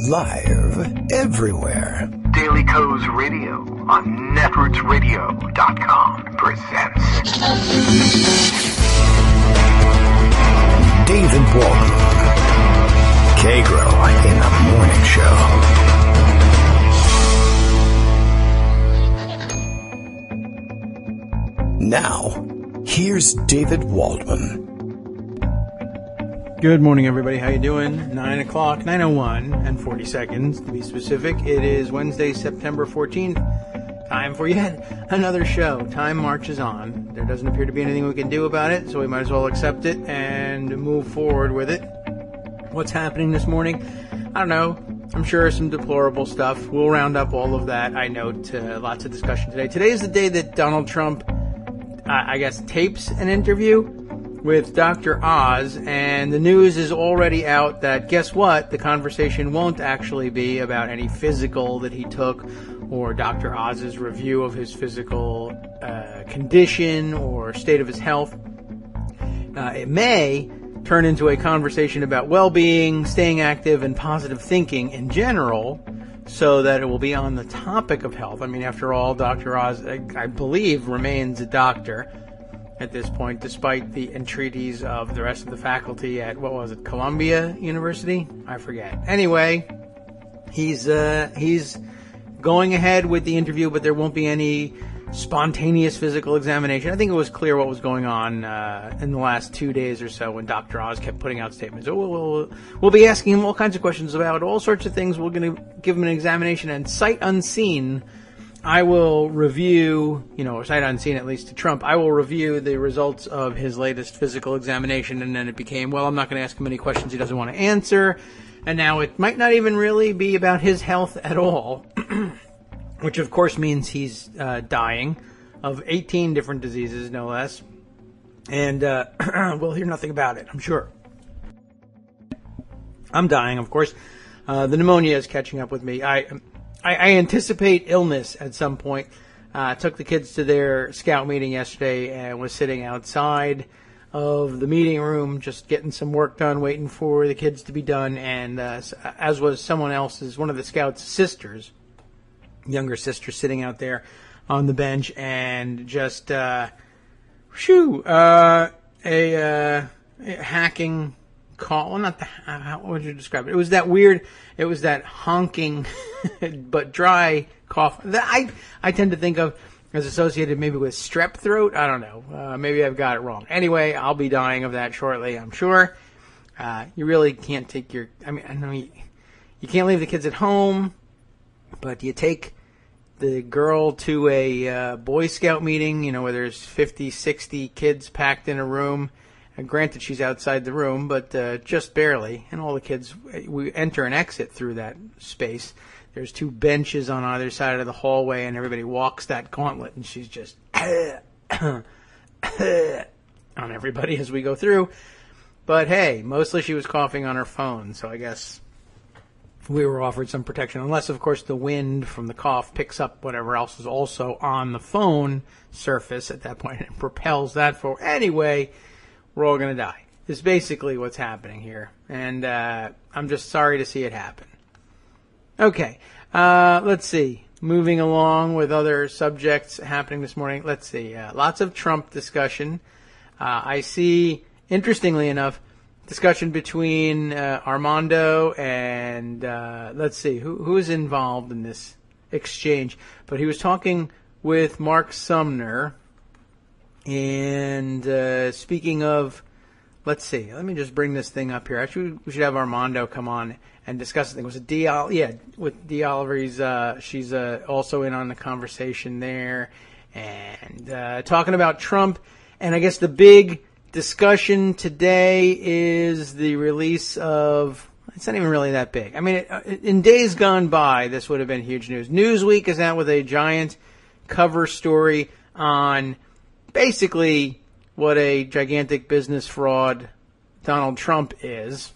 Live everywhere. Daily Co's Radio on netrootsradio.com presents David Waldman. Kagro in the Morning Show. Now, here's David Waldman. Good morning, everybody. How you doing? 9 o'clock, 9:01 and 40 seconds to be specific. It is Wednesday, September 14th. Time for yet another show. Time marches on. There doesn't appear to be anything we can do about it, so we might as well accept it and move forward with it. What's happening this morning? I don't know. I'm sure some deplorable stuff. We'll round up all of that. I note lots of discussion today. Today is the day that Donald Trump, tapes an interview with Dr. Oz, and the news is already out that, guess what, the conversation won't actually be about any physical that he took or Dr. Oz's review of his physical condition or state of his health. It may turn into a conversation about well-being, staying active, and positive thinking in general, so that it will be on the topic of health. I mean, after all, Dr. Oz, I believe, remains a doctor at this point, despite the entreaties of the rest of the faculty at, Columbia University? I forget. Anyway, he's going ahead with the interview, but there won't be any spontaneous physical examination. I think it was clear what was going on in the last 2 days or so when Dr. Oz kept putting out statements. We'll be asking him all kinds of questions about all sorts of things. We're going to give him an examination, and sight unseen, I will review, or sight unseen at least to Trump, I will review the results of his latest physical examination. And then it became, I'm not going to ask him any questions he doesn't want to answer. And now it might not even really be about his health at all, which of course means he's dying of 18 different diseases, no less. And we'll hear nothing about it, I'm sure. I'm dying, of course. The pneumonia is catching up with me. I anticipate illness at some point. Took the kids to their scout meeting yesterday and was sitting outside of the meeting room just getting some work done, waiting for the kids to be done. And as was someone else's, one of the scouts' sisters, younger sister, sitting out there on the bench and just, a hacking call. Well, not the, how would you describe it? It was that honking but dry cough that I tend to think of as associated maybe with strep throat. I don't know. Maybe I've got it wrong. Anyway, I'll be dying of that shortly, I'm sure. You really can't take I know you can't leave the kids at home, but you take the girl to a Boy Scout meeting, where there's 50, 60 kids packed in a room. And granted, she's outside the room, but just barely. And all the kids, we enter and exit through that space. There's 2 benches on either side of the hallway, and everybody walks that gauntlet, and she's just on everybody as we go through. But hey, mostly she was coughing on her phone, so I guess we were offered some protection. Unless, of course, the wind from the cough picks up whatever else is also on the phone surface at that point and propels that forward. Anyway, we're all going to die. Is basically what's happening here. And I'm just sorry to see it happen. Okay, let's see. Moving along with other subjects happening this morning. Let's see. Lots of Trump discussion. I see, interestingly enough, discussion between Armando and, let's see, who is involved in this exchange. But he was talking with Mark Sumner. And speaking of, let's see, let me just bring this thing up here. Actually, we should have Armando come on and discuss the thing. Was it with Dee Oliver? She's also in on the conversation there, and talking about Trump. And I guess the big discussion today is the release of. It's not even really that big. I mean, in days gone by, this would have been huge news. Newsweek is out with a giant cover story on basically what a gigantic business fraud Donald Trump is.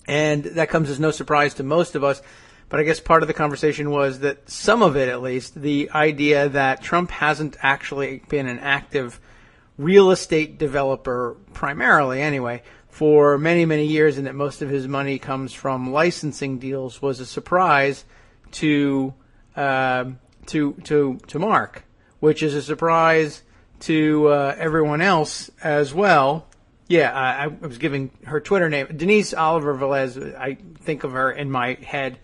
And that comes as no surprise to most of us. But I guess part of the conversation was that some of it, at least, the idea that Trump hasn't actually been an active real estate developer, primarily anyway, for many, many years, and that most of his money comes from licensing deals, was a surprise to Mark, which is a surprise to everyone else as well. Yeah, I was giving her Twitter name, Denise Oliver Velez. I think of her in my head.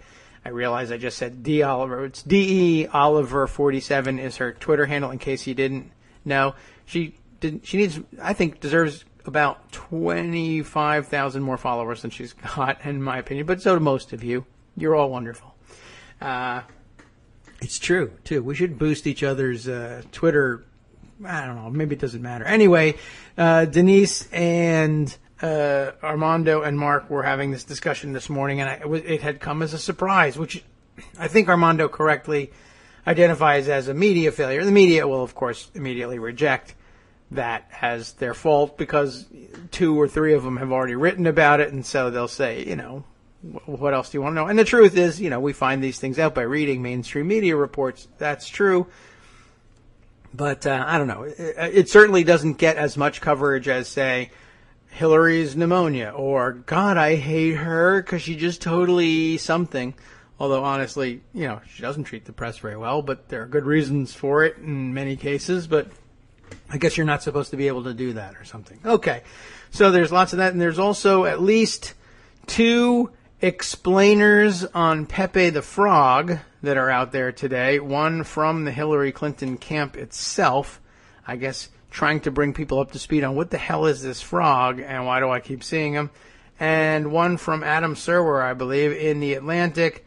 I realize I just said D. Oliver. It's DE Oliver 47 is her Twitter handle. In case you didn't know, she needs, I think, deserves about 25,000 more followers than she's got, in my opinion. But so do most of you. You're all wonderful. It's true too. We should boost each other's Twitter. I don't know. Maybe it doesn't matter. Anyway, Denise and Armando and Mark were having this discussion this morning, and it had come as a surprise, which I think Armando correctly identifies as a media failure. The media will, of course, immediately reject that as their fault because 2 or 3 of them have already written about it, and so they'll say, what else do you want to know? And the truth is, we find these things out by reading mainstream media reports. That's true. But I don't know. It certainly doesn't get as much coverage as, say, Hillary's pneumonia or, God, I hate her because she just totally something. Although, honestly, she doesn't treat the press very well, but there are good reasons for it in many cases. But I guess you're not supposed to be able to do that or something. Okay. So there's lots of that. And there's also at least 2 explainers on Pepe the Frog that are out there today. One from the Hillary Clinton camp itself, I guess trying to bring people up to speed on what the hell is this frog and why do I keep seeing him. And one from Adam Serwer, I believe, in The Atlantic,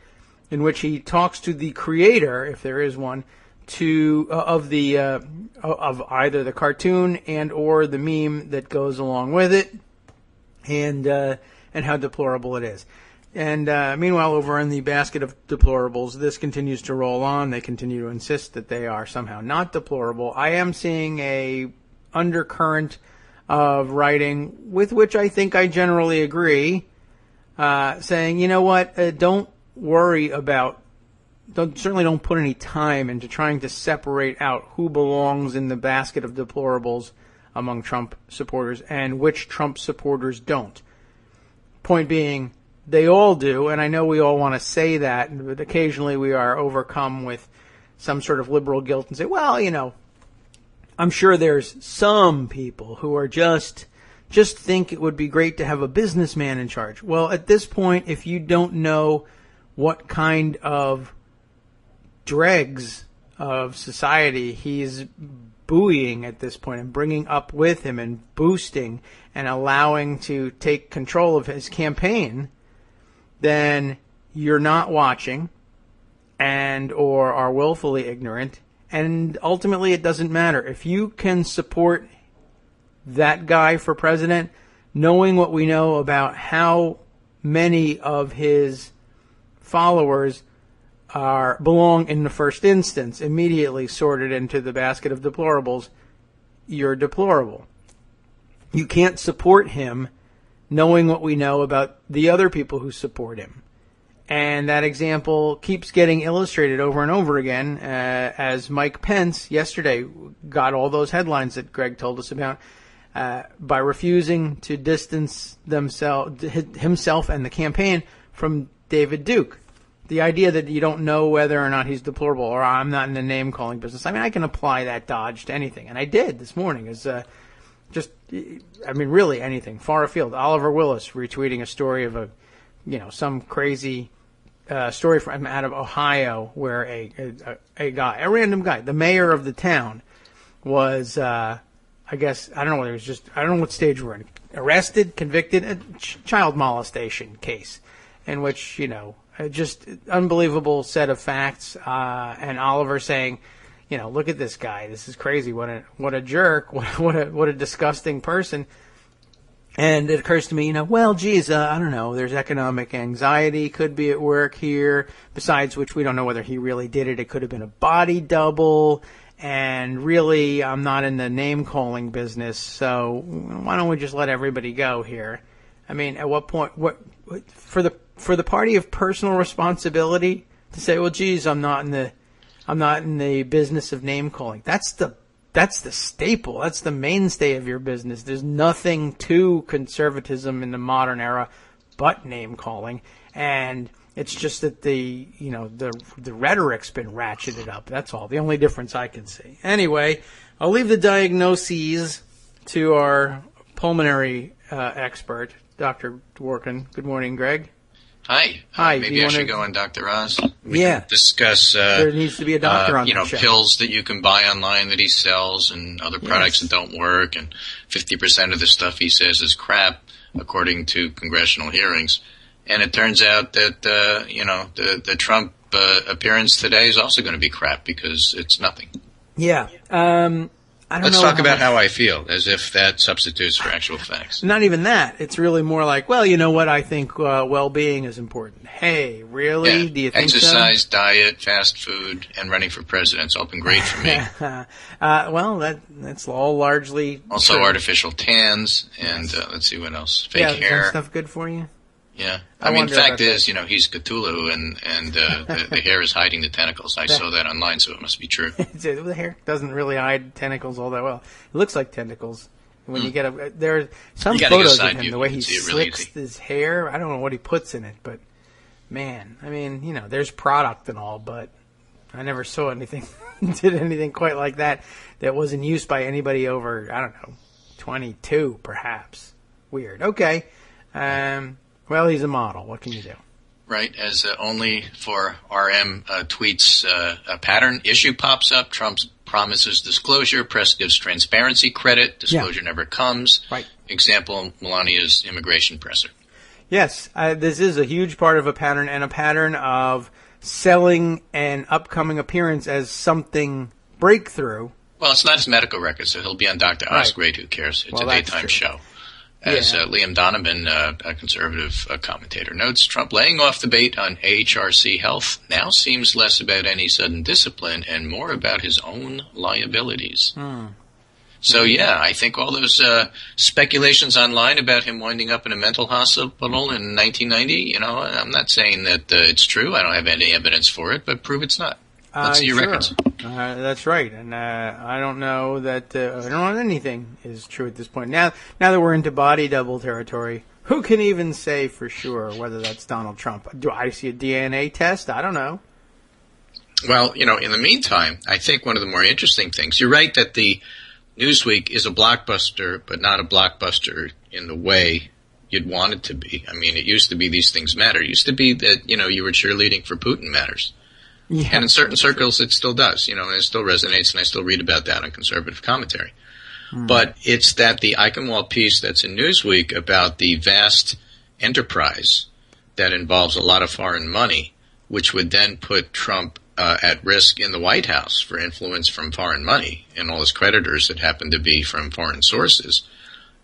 in which he talks to the creator, if there is one, of either the cartoon and or the meme that goes along with it, and how deplorable it is. And meanwhile, over in the basket of deplorables, this continues to roll on. They continue to insist that they are somehow not deplorable. I am seeing a undercurrent of writing with which I think I generally agree, saying, don't worry about, certainly don't put any time into trying to separate out who belongs in the basket of deplorables among Trump supporters and which Trump supporters don't. Point being, they all do, and I know we all want to say that, but occasionally we are overcome with some sort of liberal guilt and say, well, I'm sure there's some people who are just think it would be great to have a businessman in charge. Well, at this point, if you don't know what kind of dregs of society he's buoying at this point and bringing up with him and boosting and allowing to take control of his campaign, then you're not watching and or are willfully ignorant. And ultimately, it doesn't matter. If you can support that guy for president, knowing what we know about how many of his followers belong in the first instance, immediately sorted into the basket of deplorables, you're deplorable. You can't support him knowing what we know about the other people who support him. And that example keeps getting illustrated over and over again as Mike Pence yesterday got all those headlines that Greg told us about by refusing to distance himself and the campaign from David Duke. The idea that you don't know whether or not he's deplorable or I'm not in the name-calling business. I mean, I can apply that dodge to anything. And I did this morning as really anything. Far afield. Oliver Willis retweeting a story of some crazy story from out of Ohio where a guy, a random guy, the mayor of the town was, I don't know what stage we're in, arrested, convicted, a child molestation case in which, just unbelievable set of facts, and Oliver saying, look at this guy. This is crazy. What a jerk. What a disgusting person. And it occurs to me, I don't know. There's economic anxiety could be at work here. Besides which, we don't know whether he really did it. It could have been a body double. And really, I'm not in the name-calling business. So why don't we just let everybody go here? I mean, at what point, for the party of personal responsibility to say, well, geez, I'm not in the business of name calling. That's that's the staple. That's the mainstay of your business. There's nothing to conservatism in the modern era but name calling, and it's just that the rhetoric's been ratcheted up. That's all. The only difference I can see. Anyway, I'll leave the diagnoses to our pulmonary expert, Dr. Dworkin. Good morning, Greg. Hi. Maybe I should go on Dr. Oz. We can discuss. There needs to be a doctor on the show. Pills that you can buy online that he sells, and other products that don't work, and 50% of the stuff he says is crap, according to congressional hearings. And it turns out that the Trump appearance today is also going to be crap because it's nothing. Yeah. Let's talk about how I feel, as if that substitutes for actual facts. Not even that. It's really more like, well, you know what? I think well-being is important. Hey, really? Yeah. Do you think Exercise, diet, fast food, and running for president's all been great for me. Well, that's all largely also true. Artificial tans, and let's see what else. Fake hair. Is that stuff good for you? Yeah. I mean, the fact is, he's Cthulhu, and the hair is hiding the tentacles. I saw that online, so it must be true. The hair doesn't really hide tentacles all that well. It looks like tentacles. When you get there are some photos of him, the way he slicks his hair. I don't know what he puts in it, but man, I mean, there's product and all, but I never saw anything, did anything quite like that was in use by anybody over, I don't know, 22 perhaps. Weird. Okay. Well, he's a model. What can you do? Right. As only for RM tweets a pattern issue pops up, Trump promises disclosure, press gives transparency credit, disclosure never comes. Right. Example, Melania's immigration presser. Yes, this is a huge part of a pattern, and a pattern of selling an upcoming appearance as something breakthrough. Well, it's not his medical record, so he'll be on Dr. Oz. Great, who cares? It's a daytime show. As Liam Donovan, a conservative commentator, notes, Trump laying off the bait on AHRC health now seems less about any sudden discipline and more about his own liabilities. So, I think all those speculations online about him winding up in a mental hospital in 1990, I'm not saying that it's true. I don't have any evidence for it, but prove it's not. Let's see your records. That's right, and I don't know that I don't know that anything is true at this point. Now that we're into body double territory, who can even say for sure whether that's Donald Trump? Do I see a DNA test? I don't know. Well, in the meantime, I think one of the more interesting things, you're right that the Newsweek is a blockbuster, but not a blockbuster in the way you'd want it to be. I mean, it used to be these things matter. It used to be that, you were cheerleading for Putin matters. Yeah, and in certain circles, it still does, and it still resonates, and I still read about that on conservative commentary. But it's that the Eichenwald piece that's in Newsweek about the vast enterprise that involves a lot of foreign money, which would then put Trump at risk in the White House for influence from foreign money and all his creditors that happen to be from foreign sources,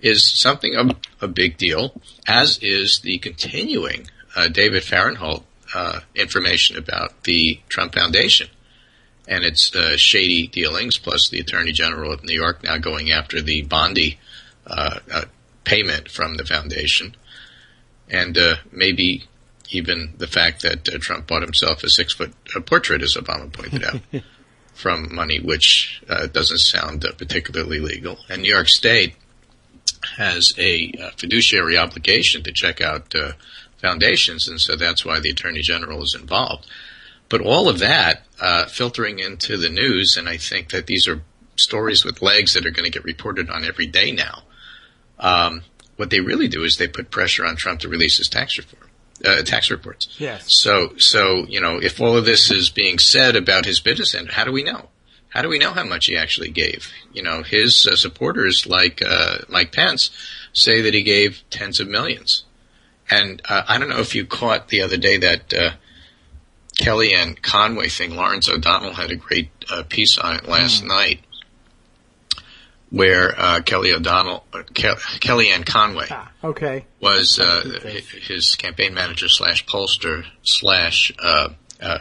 is something of a big deal, as is the continuing David Fahrenthold information about the Trump Foundation and its shady dealings, plus the Attorney General of New York now going after the Bondi payment from the foundation, and maybe even the fact that Trump bought himself a 6-foot portrait, as Obama pointed out, from money which doesn't sound particularly legal. And New York State has a fiduciary obligation to check out foundations, and so that's why the Attorney General is involved. But all of that filtering into the news, and I think that these are stories with legs that are going to get reported on every day now. What they really do is they put pressure on Trump to release his tax reports. Yes. So if all of this is being said about his business end, how do we know? How do we know how much he actually gave? His supporters, like Mike Pence, say that he gave tens of millions. And I don't know if you caught the other day that Kellyanne Conway thing. Lawrence O'Donnell had a great piece on it last night, where Kellyanne Conway was his campaign manager / pollster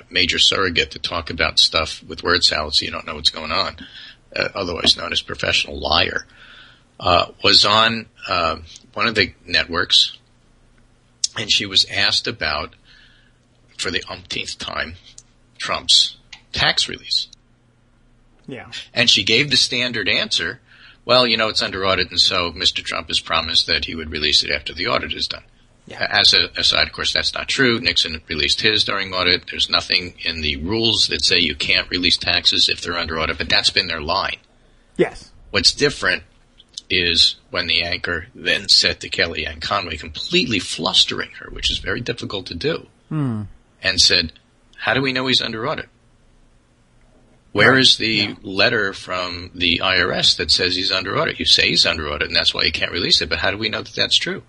/ major surrogate to talk about stuff with word salad so you don't know what's going on, otherwise known as professional liar, was on one of the networks. And she was asked about, for the umpteenth time, Trump's tax release. Yeah. And she gave the standard answer, well, it's under audit, and so Mr. Trump has promised that he would release it after the audit is done. Yeah. As a aside, of course, that's not true. Nixon released his during audit. There's nothing in the rules that say you can't release taxes if they're under audit, but that's been their line. Yes. What's different is when the anchor then said to Kellyanne Conway, completely flustering her, which is very difficult to do, and said, how do we know he's under audit? Where is the letter from the IRS that says he's under audit? You say he's under audit, and that's why you can't release it, but how do we know that that's true?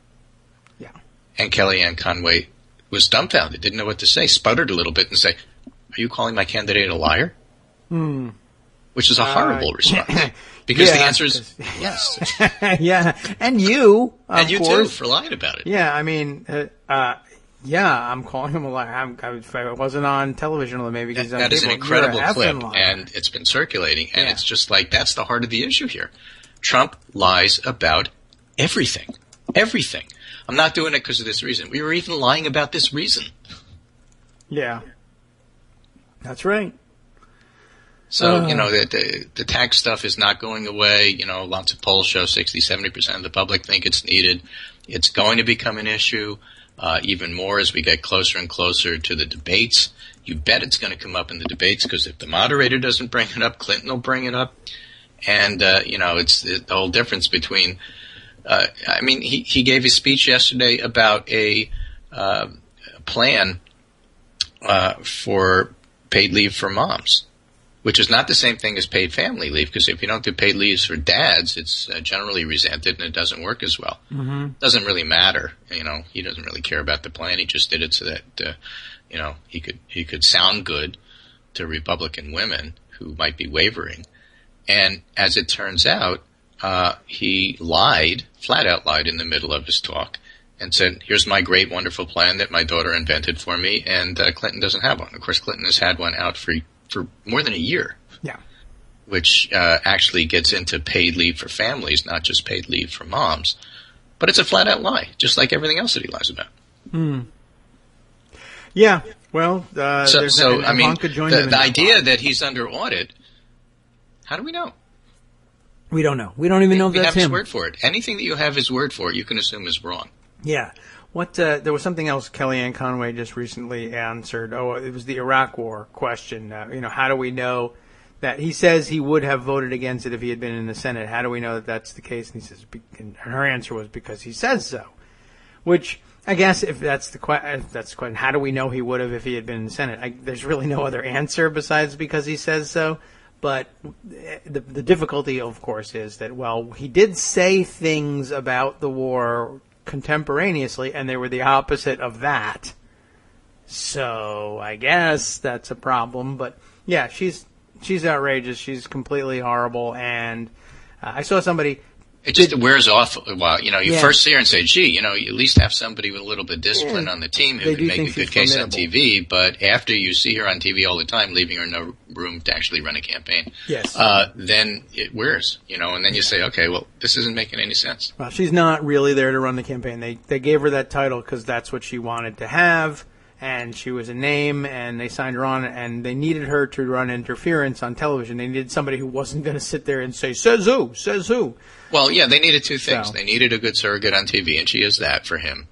Yeah. And Kellyanne Conway was dumbfounded, didn't know what to say, sputtered a little bit and say, are you calling my candidate a liar? Which is a horrible response. Because the answer is yes. Yeah. And you, and you course, too, for lying about it. Yeah, I mean, I'm calling him a liar. If I wasn't on television, maybe because that is an incredible clip, and it's been circulating, and it's just like, that's the heart of the issue here. Trump lies about everything. Everything. I'm not doing it because of this reason. We were even lying about this reason. Yeah. That's right. So, the tax stuff is not going away. Lots of polls show 60-70% of the public think it's needed. It's going to become an issue even more as we get closer and closer to the debates. You bet it's going to come up in the debates, because if the moderator doesn't bring it up, Clinton will bring it up. And, it's the whole difference between he gave a speech yesterday about a plan for paid leave for moms, which is not the same thing as paid family leave, because if you don't do paid leaves for dads, it's generally resented and it doesn't work as well. Doesn't really matter. He doesn't really care about the plan. He just did it so that he could sound good to Republican women who might be wavering. And as it turns out, he flat out lied in the middle of his talk and said, here's my great, wonderful plan that my daughter invented for me, and Clinton doesn't have one. Of course, Clinton has had one out for more than a year. Yeah. Which actually gets into paid leave for families, not just paid leave for moms. But it's a flat out lie, just like everything else that he lies about. Yeah. Well, the idea that he's under audit, how do we know? We don't know. We don't even know if that's him. We have his word for it. Anything that you have his word for, you can assume is wrong. Yeah. There was something else Kellyanne Conway just recently answered. It was the Iraq War question. How do we know that he says he would have voted against it if he had been in the Senate? How do we know that that's the case? And he says, and her answer was, because he says so. Which, I guess, if that's the question, how do we know he would have if he had been in the Senate? There's really no other answer besides because he says so. But the difficulty, of course, is that, he did say things about the war contemporaneously, and they were the opposite of that. So I guess that's a problem. But yeah, she's outrageous. She's completely horrible. And I saw somebody. It just wears off a while. You first see her and say, gee, you at least have somebody with a little bit of discipline on the team who can make a good case on TV. But after you see her on TV all the time, leaving her no room to actually run a campaign, then it wears, and then you say, okay, well, this isn't making any sense. Well, she's not really there to run the campaign. They gave her that title because that's what she wanted to have. And she was a name, and they signed her on, and they needed her to run interference on television. They needed somebody who wasn't going to sit there and say, says who. Well, yeah, they needed two things. They needed a good surrogate on TV, and she is that for him.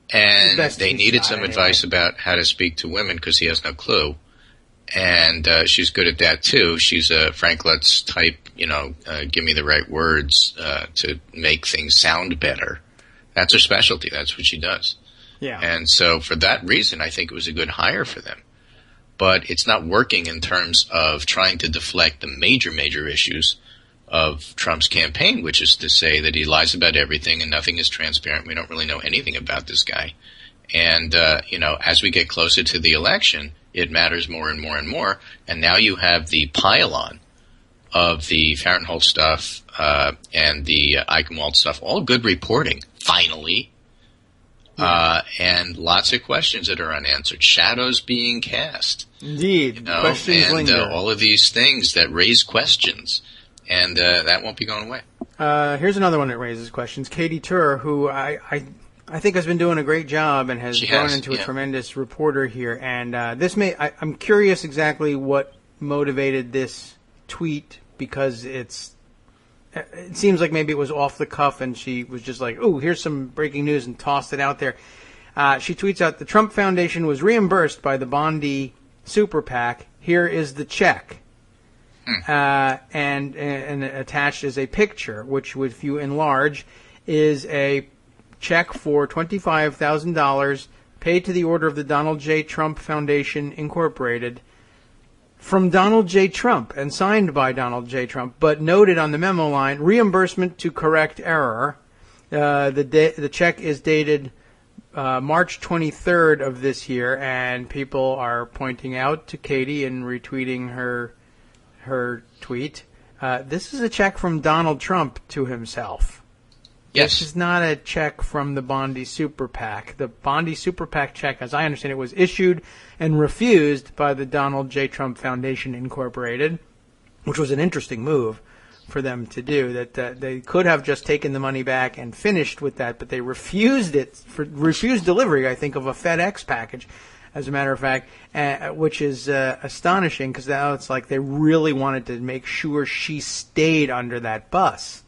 And they needed some advice about how to speak to women, because he has no clue. And she's good at that, too. She's a Frank Lutz type, give me the right words to make things sound better. That's her specialty. That's what she does. Yeah. And so for that reason, I think it was a good hire for them. But it's not working in terms of trying to deflect the major issues of Trump's campaign, which is to say that he lies about everything and nothing is transparent. We don't really know anything about this guy. And, as we get closer to the election, it matters more and more and more. And now you have the pile-on of the Fahrenholtz stuff and the Eichenwald stuff, all good reporting, finally. And lots of questions that are unanswered. Shadows being cast. Indeed. Questions linger. And all of these things that raise questions. And that won't be going away. Here's another one that raises questions. Katie Tur, who I think has been doing a great job and has grown into a tremendous reporter here. And I'm curious exactly what motivated this tweet because it seems like maybe it was off the cuff and she was just like, "Ooh, here's some breaking news," and tossed it out there. She tweets out, "The Trump Foundation was reimbursed by the Bondi Super PAC. Here is the check." And attached is a picture, which, if you enlarge, is a check for $25,000 paid to the order of the Donald J. Trump Foundation, Incorporated, from Donald J. Trump and signed by Donald J. Trump, but noted on the memo line, "Reimbursement to correct error." The check is dated March 23rd of this year, and people are pointing out to Katie and retweeting her tweet. This is a check from Donald Trump to himself. Yes. This is not a check from the Bondi Super PAC. The Bondi Super PAC check, as I understand it, was issued and refused by the Donald J. Trump Foundation, Incorporated, which was an interesting move for them to do. That they could have just taken the money back and finished with that, but they refused refused delivery, I think, of a FedEx package, as a matter of fact, which is astonishing, because now it's like they really wanted to make sure she stayed under that bus,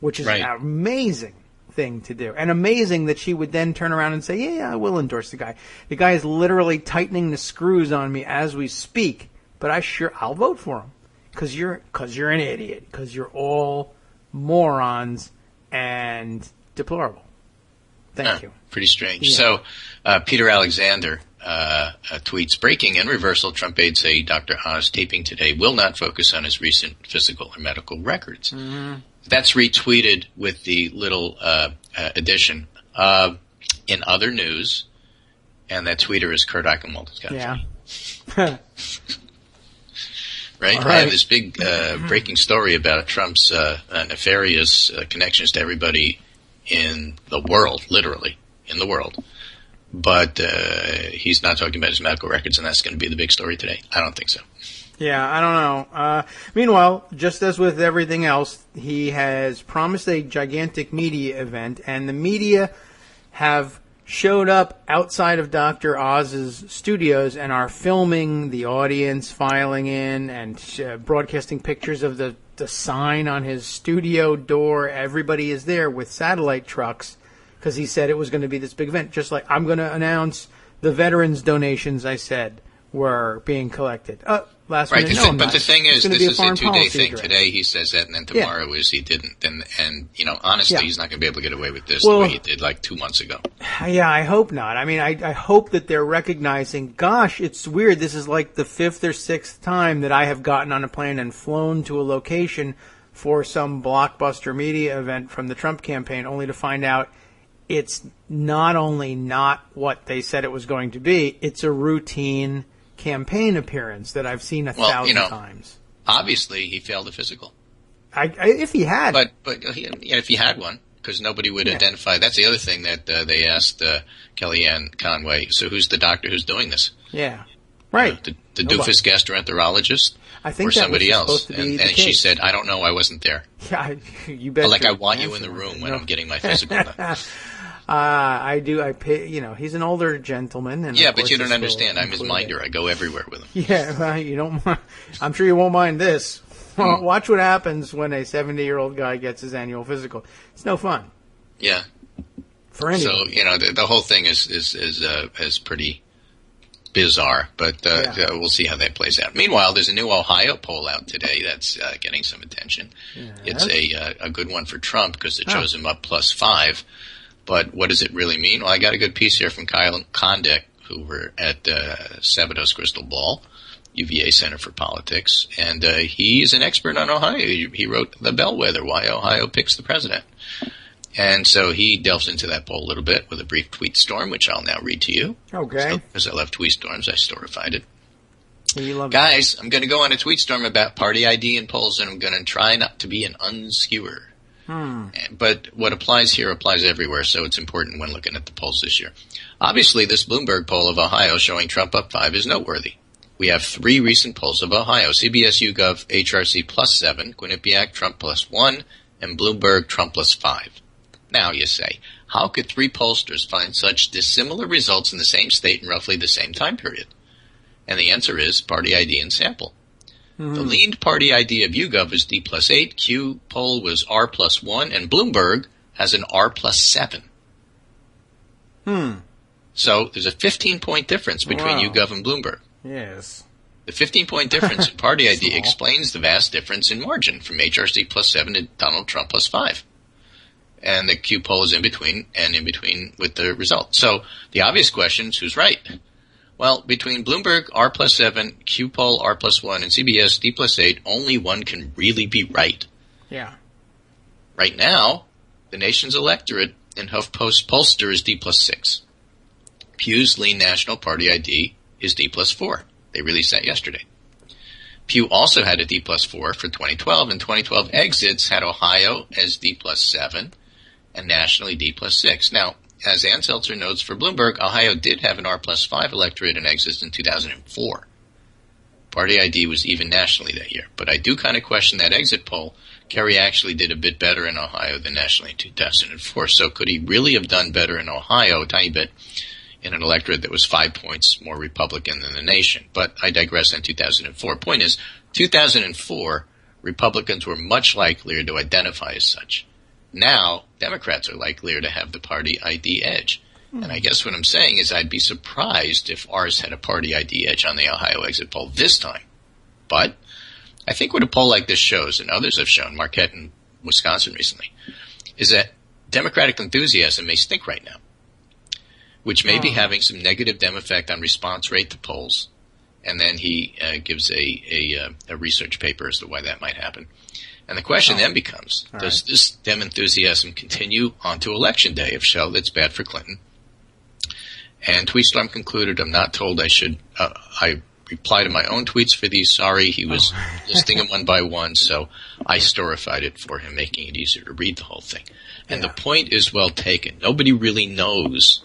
which is an amazing thing to do. And amazing that she would then turn around and say, yeah, I will endorse the guy. The guy is literally tightening the screws on me as we speak, but I'll vote for him. Because you're an idiot. Because you're all morons and deplorable. Thank you. Pretty strange. Yeah. So, Peter Alexander tweets, "Breaking and reversal. Trump aides say Dr. Oz taping today will not focus on his recent physical or medical records." Mm-hmm. That's retweeted with the little addition. In other news, and that tweeter is Kurt Eichenwald. Yeah. Right? I have this big breaking story about Trump's nefarious connections to everybody in the world, literally, in the world. But he's not talking about his medical records, and that's going to be the big story today. I don't think so. Yeah, I don't know. Meanwhile, just as with everything else, he has promised a gigantic media event, and the media have showed up outside of Dr. Oz's studios and are filming the audience filing in and broadcasting pictures of the sign on his studio door. Everybody is there with satellite trucks because he said it was going to be this big event. Just like I'm going to announce the veterans donations I said were being collected. Last minute, no, but the thing is, this is a 2-day thing. Today he says that, and then tomorrow is he didn't. And honestly, he's not going to be able to get away with this the way he did like 2 months ago. Yeah, I hope not. I mean, I hope that they're recognizing, gosh, it's weird. This is like the 5th or 6th time that I have gotten on a plane and flown to a location for some blockbuster media event from the Trump campaign, only to find out it's not only not what they said it was going to be, it's a routine campaign appearance that I've seen 1,000 times. Obviously, he failed the physical. If he had, but if he had one, because nobody would identify. That's the other thing that they asked Kellyanne Conway. So who's the doctor who's doing this? Yeah, right. The doofus gastroenterologist, I think, or somebody else. And she said, "I don't know. I wasn't there." Yeah, you bet. Like I want you in the room when I'm getting my physical done. I do. I pay. He's an older gentleman. And yeah, but you don't understand. I'm his minder. I go everywhere with him. Yeah, well, you don't. I'm sure you won't mind this. Watch what happens when a 70-year-old guy gets his annual physical. It's no fun. Yeah. For anyone. So the whole thing is pretty bizarre, but we'll see how that plays out. Meanwhile, there's a new Ohio poll out today that's getting some attention. Yeah, it's a good one for Trump because it shows him up +5. But what does it really mean? Well, I got a good piece here from Kyle Kondek, who were at Sabatos Crystal Ball, UVA Center for Politics, and he's an expert on Ohio. He wrote The Bellwether, Why Ohio Picks the President. And so he delves into that poll a little bit with a brief tweet storm, which I'll now read to you. Okay. Because I love tweet storms, I storified it. You love Guys, I'm going to go on a tweet storm about party ID and polls, and I'm going to try not to be an unskewer. But what applies here applies everywhere, so it's important when looking at the polls this year. Obviously, this Bloomberg poll of Ohio showing Trump up 5 is noteworthy. We have 3 recent polls of Ohio: CBS YouGov HRC +7, Quinnipiac Trump +1, and Bloomberg Trump +5. Now, you say, how could 3 pollsters find such dissimilar results in the same state in roughly the same time period? And the answer is party ID and sample. The leaned party ID of YouGov is D+8, Q poll was R+1, and Bloomberg has an R+7. So there's a 15-point difference between YouGov and Bloomberg. Yes. The 15-point difference in party ID explains the vast difference in margin from HRC +7 to Donald Trump +5. And the Q poll is in between with the result. So the obvious question is who's right? Well, between Bloomberg R+7, Q poll R+1, and CBS D+8, only one can really be right. Yeah. Right now, the nation's electorate in HuffPost pollster is D+6. Pew's lean national party ID is D+4. They released that yesterday. Pew also had a D+4 for 2012, and 2012 exits had Ohio as D+7 and nationally D+6. Now, as Ann Seltzer notes for Bloomberg, Ohio did have an R+5 electorate and exits in 2004. Party ID was even nationally that year. But I do kind of question that exit poll. Kerry actually did a bit better in Ohio than nationally in 2004. So could he really have done better in Ohio, a tiny bit, in an electorate that was 5 points more Republican than the nation? But I digress on 2004. Point is, 2004, Republicans were much likelier to identify as such. Now, Democrats are likelier to have the party ID edge. And I guess what I'm saying is I'd be surprised if ours had a party ID edge on the Ohio exit poll this time. But I think what a poll like this shows, and others have shown, Marquette in Wisconsin recently, is that Democratic enthusiasm may stink right now, which may be having some negative Dem effect on response rate to polls. And then he gives a research paper as to why that might happen. And the question then becomes, does this Dem enthusiasm continue onto Election Day? If so, that's bad for Clinton. And Tweetstorm concluded, I'm not told I should, I reply to my own tweets for these. Sorry, he was listing them one by one, so I storified it for him, making it easier to read the whole thing. And the point is well taken. Nobody really knows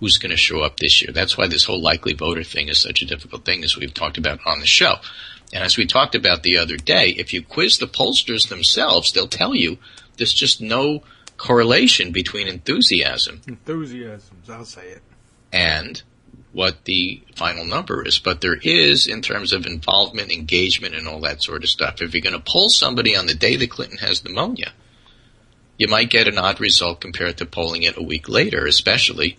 who's going to show up this year. That's why this whole likely voter thing is such a difficult thing, as we've talked about on the show. And as we talked about the other day, if you quiz the pollsters themselves, they'll tell you there's just no correlation between enthusiasms, I'll say it, and what the final number is. But there is, in terms of involvement, engagement, and all that sort of stuff. If you're going to poll somebody on the day that Clinton has pneumonia, you might get an odd result compared to polling it a week later, especially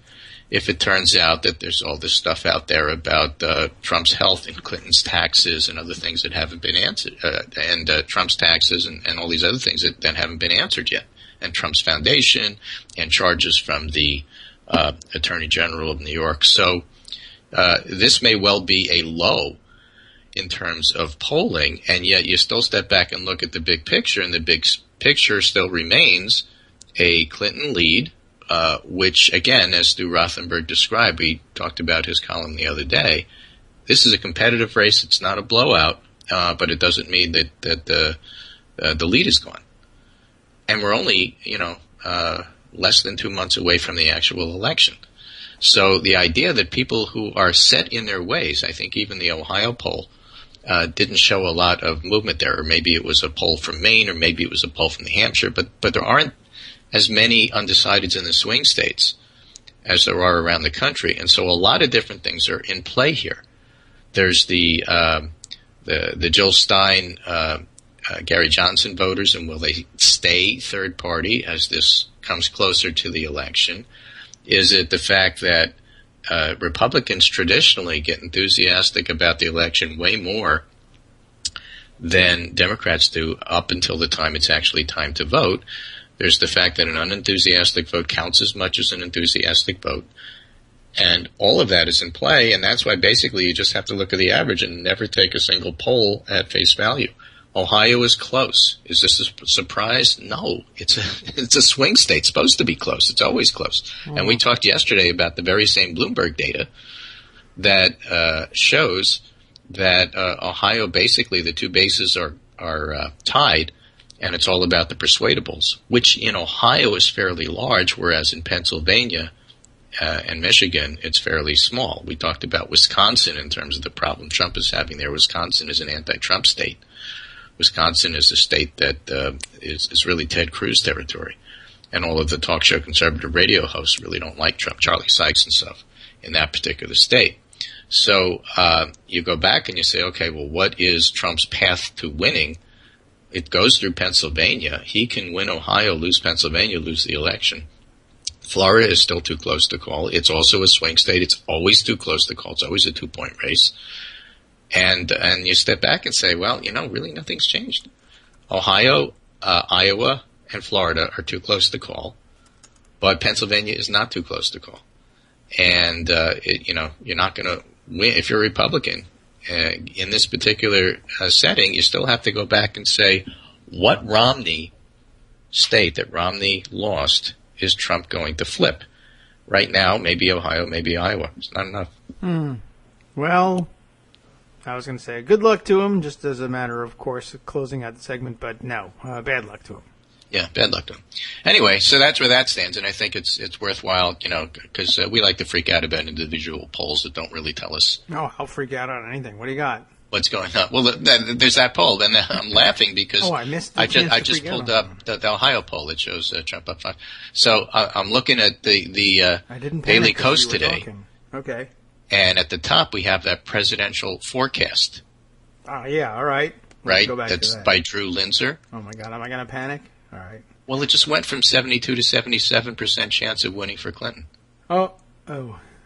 if it turns out that there's all this stuff out there about Trump's health and Clinton's taxes and other things that haven't been answered, and Trump's taxes and all these other things that haven't been answered yet, and Trump's foundation and charges from the Attorney General of New York. So this may well be a low in terms of polling, and yet you still step back and look at the big picture, and the big picture still remains a Clinton lead, which, again, as Stu Rothenberg described, we talked about his column the other day, this is a competitive race. It's not a blowout, but it doesn't mean that the lead is gone. And we're only, less than 2 months away from the actual election. So the idea that people who are set in their ways, I think even the Ohio poll didn't show a lot of movement there, or maybe it was a poll from Maine, or maybe it was a poll from New Hampshire, but there aren't as many undecideds in the swing states as there are around the country. And so a lot of different things are in play here. There's the Jill Stein, Gary Johnson voters, and will they stay third party as this comes closer to the election? Is it the fact that Republicans traditionally get enthusiastic about the election way more than Democrats do up until the time it's actually time to vote? There's the fact that an unenthusiastic vote counts as much as an enthusiastic vote. And all of that is in play, and that's why basically you just have to look at the average and never take a single poll at face value. Ohio is close. Is this a surprise? No. It's a swing state. It's supposed to be close. It's always close. And we talked yesterday about the very same Bloomberg data that shows that Ohio, basically the two bases are tied, and it's all about the persuadables, which in Ohio is fairly large, whereas in Pennsylvania and Michigan, it's fairly small. We talked about Wisconsin in terms of the problem Trump is having there. Wisconsin is an anti-Trump state. Wisconsin is a state that is really Ted Cruz territory. And all of the talk show conservative radio hosts really don't like Trump, Charlie Sykes and stuff, in that particular state. So you go back and you say, okay, well, what is Trump's path to winning? It goes through Pennsylvania. He can win Ohio, lose Pennsylvania, lose the election. Florida is still too close to call. It's also a swing state. It's always too close to call. It's always a 2-point race. And you step back and say, well, really nothing's changed. Ohio, Iowa, and Florida are too close to call, but Pennsylvania is not too close to call. And you're not going to win if you're a Republican. In this particular setting, you still have to go back and say, what Romney state that Romney lost is Trump going to flip? Right now, maybe Ohio, maybe Iowa. It's not enough. Well, I was going to say good luck to him, just as a matter of course of closing out the segment, but no, bad luck to him. Yeah, bad luck to him. Anyway, so that's where that stands, and I think it's worthwhile, because we like to freak out about individual polls that don't really tell us. No, I'll freak out on anything. What do you got? What's going on? Well, there's that poll, and I'm laughing because I missed. I just pulled up the Ohio poll that shows Trump up 5. So I'm looking at the Daily Kos today. Talking. Okay. And at the top we have that presidential forecast. Yeah, all right. Right, that's by Drew Linzer. Oh my God, am I going to panic? All right. Well, it just went from 72 to 77% chance of winning for Clinton. Oh,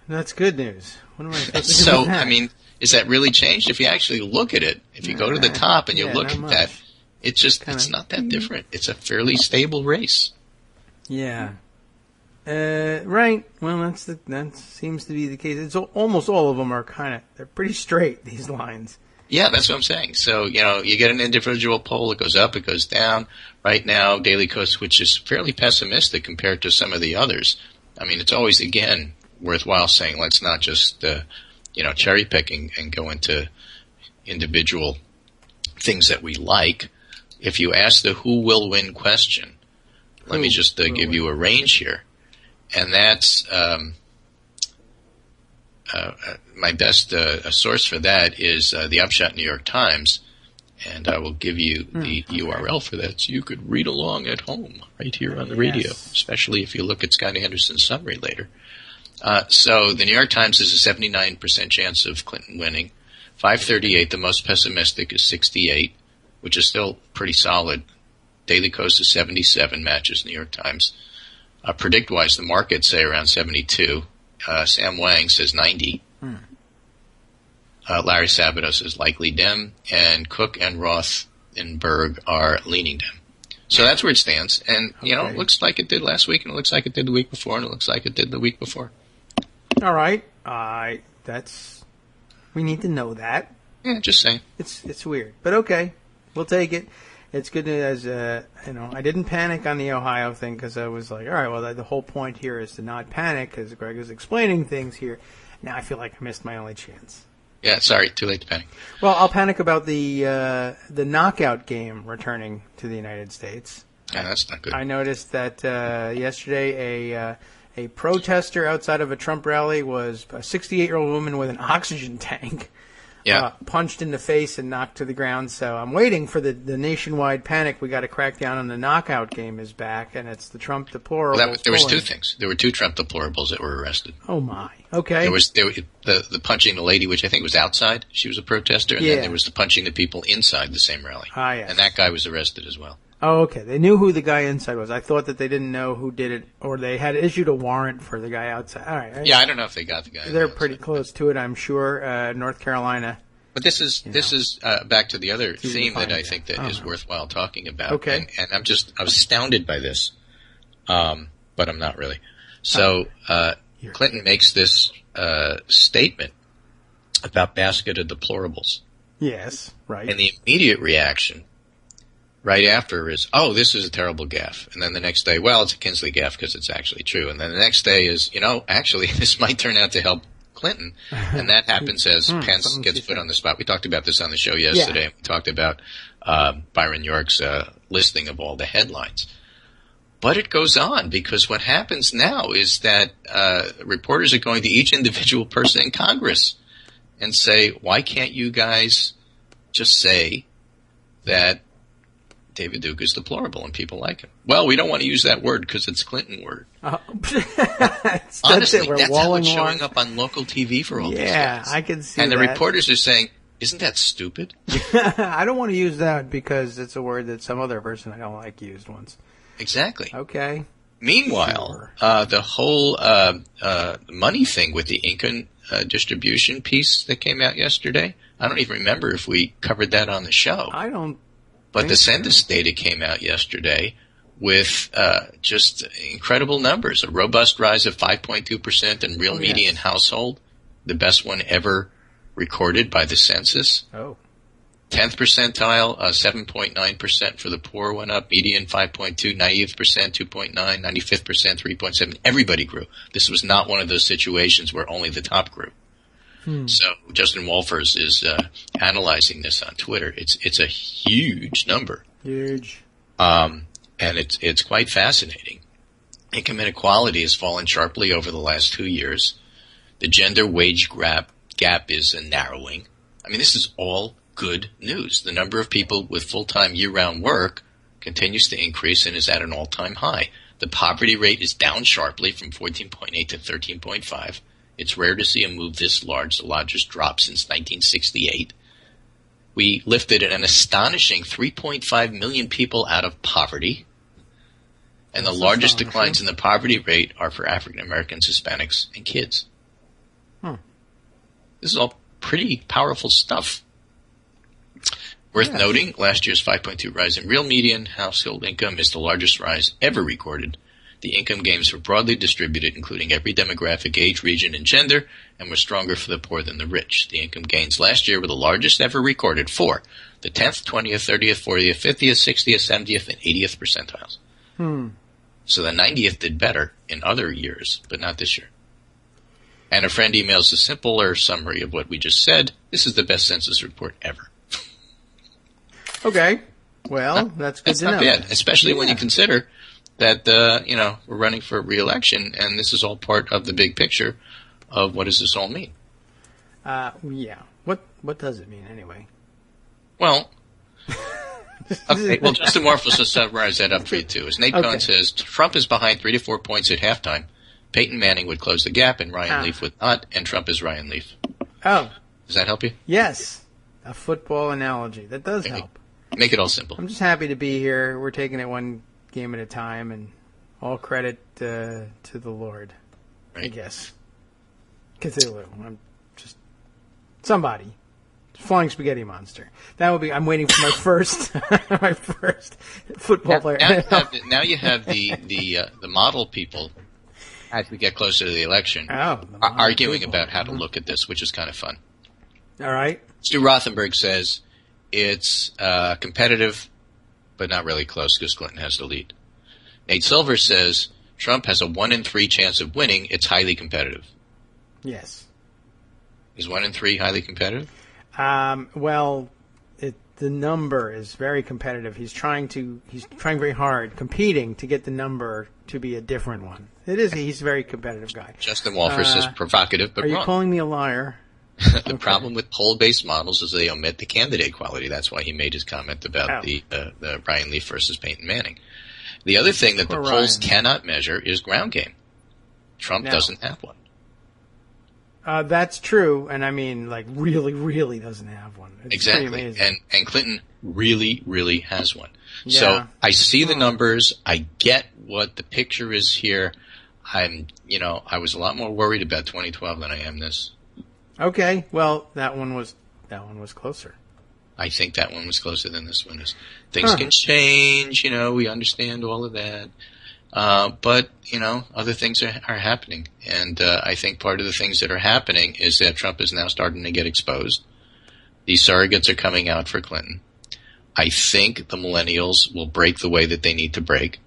that's good news. What am I supposed to do So, with that? I mean, is that really changed? If you actually look at it, if you go to the top and you look at that, it's not that different. It's a fairly stable race. Yeah. Right. Well, that seems to be the case. It's almost all of them are they're pretty straight, these lines. Yeah, that's what I'm saying. So, you get an individual poll, it goes up, it goes down. Right now, Daily Kos, which is fairly pessimistic compared to some of the others. I mean, it's always, again, worthwhile saying let's not just, cherry picking and go into individual things that we like. If you ask the who will win question, let me just give you a range here. And that's my best source for that is the Upshot New York Times, and I will give you the URL for that so you could read along at home right here on the radio, especially if you look at Scott Anderson's summary later. So the New York Times is a 79% chance of Clinton winning. 538, the most pessimistic, is 68, which is still pretty solid. Daily Kos is 77, matches New York Times. Predict-wise, the markets say around 72. Sam Wang says 90. Larry Sabato says likely Dem, and Cook and Roth and Berg are leaning Dem. So that's where it stands. And, it looks like it did last week, and it looks like it did the week before, and it looks like it did the week before. All right. We need to know that. Yeah, just saying. It's weird, but okay. We'll take it. It's good as I didn't panic on the Ohio thing because I was like, all right, well, the whole point here is to not panic because Greg is explaining things here. Now I feel like I missed my only chance. Yeah, sorry, too late to panic. Well, I'll panic about the knockout game returning to the United States. Yeah, that's not good. I noticed that yesterday a protester outside of a Trump rally was a 68-year-old woman with an oxygen tank. Punched in the face and knocked to the ground. So I'm waiting for the nationwide panic. We got to crack down on the knockout game is back, and it's the Trump deplorables. Well, there was two things. There were 2 Trump deplorables that were arrested. Oh my! Okay. There was the punching the lady, which I think was outside. She was a protester, and then there was the punching the people inside the same rally. Yes. And that guy was arrested as well. Oh, okay. They knew who the guy inside was. I thought that they didn't know who did it, or they had issued a warrant for the guy outside. All right. Yeah, I don't know if they got the guy. They're pretty close to it, I'm sure. North Carolina. But this is back to the other theme that I think that is worthwhile talking about. Okay. And I'm astounded by this, but I'm not really. So Clinton makes this statement about basket of deplorables. Yes, right. And the immediate reaction right after is, oh, this is a terrible gaffe. And then the next day, well, it's a Kinsley gaffe because it's actually true. And then the next day is, actually, this might turn out to help Clinton. And that happens as Pence gets put on the spot. We talked about this on the show yesterday. We talked about Byron York's listing of all the headlines. But it goes on because what happens now is that reporters are going to each individual person in Congress and say, why can't you guys just say that David Duke is deplorable and people like him? Well, we don't want to use that word because it's a Clinton word. That's Honestly, it. We're that's how walling it's showing along. up on local TV for all these Yeah, guys. I can see And the that. reporters are saying, isn't that stupid? I don't want to use that because it's a word that some other person I don't like used once. Exactly. Okay. Meanwhile, Sure. the whole money thing with the income distribution piece that came out yesterday, I don't even remember if we covered that on the show. I don't. But the think so. census data came out yesterday with just incredible numbers. A robust rise of 5.2% in real median household, the best one ever recorded by the census. Oh. 10th percentile, 7.9% for the poor went up, median 5.2, 90th percent 2.9, 95th percent 3.7. Everybody grew. This was not one of those situations where only the top grew. So Justin Wolfers is analyzing this on Twitter. It's a huge number. Huge. And it's quite fascinating. Income inequality has fallen sharply over the last 2 years. The gender wage gap is narrowing. I mean, this is all good news. The number of people with full-time year-round work continues to increase and is at an all-time high. The poverty rate is down sharply from 14.8 to 13.5. It's rare to see a move this large, the largest drop since 1968. We lifted an astonishing 3.5 million people out of poverty. And the largest declines in the poverty rate are for African Americans, Hispanics, and kids. This is all pretty powerful stuff. Worth noting, last year's 5.2 rise in real median household income is the largest rise ever recorded. The income gains were broadly distributed, including every demographic, age, region, and gender, and were stronger for the poor than the rich. The income gains last year were the largest ever recorded for the 10th, 20th, 30th, 40th, 50th, 60th, 70th, and 80th percentiles. So the 90th did better in other years, but not this year. And a friend emails a simpler summary of what we just said. This is the best census report ever. Okay. Well, that's good to know. That's not bad, especially when you consider that, we're running for re-election, and this is all part of the big picture of what does this all mean. Yeah. What does it mean anyway? Well, okay. Well, Justin Warfel will summarize that up for you, too. As Nate Cohn says, Trump is behind 3 to 4 points at halftime. Peyton Manning would close the gap, and Ryan Leaf would not, and Trump is Ryan Leaf. Oh. Does that help you? Yes. A football analogy. That does help. Make it all simple. I'm just happy to be here. We're taking it one game at a time, and all credit to the Lord, I guess. Cthulhu. I'm just somebody. Flying spaghetti monster. That would be. I'm waiting for my first football player. Now you have the model people as we get closer to the election arguing about how to look at this, which is kind of fun. All right. Stu Rothenberg says it's competitive, but not really close because Clinton has the lead. Nate Silver says Trump has a 1 in 3 chance of winning. It's highly competitive. Yes. Is 1 in 3 highly competitive? Well, the number is very competitive. He's trying very hard, competing to get the number to be a different one. He's a very competitive guy. Justin Wolfer says provocative, but wrong. Are you wrong. calling me a liar? The problem with poll-based models is they omit the candidate quality. That's why he made his comment about the Ryan Leaf versus Peyton Manning. The other thing that the polls cannot measure is ground game. Trump doesn't have one. That's true, and I mean, like, really, really doesn't have one. It's exactly, and Clinton really, really has one. Yeah. So I see the numbers. I get what the picture is here. I was a lot more worried about 2012 than I am this. Okay, well, that one was closer. I think that one was closer than this one is. Things can change, we understand all of that. But, other things are happening. And I think part of the things that are happening is that Trump is now starting to get exposed. These surrogates are coming out for Clinton. I think the millennials will break the way that they need to break.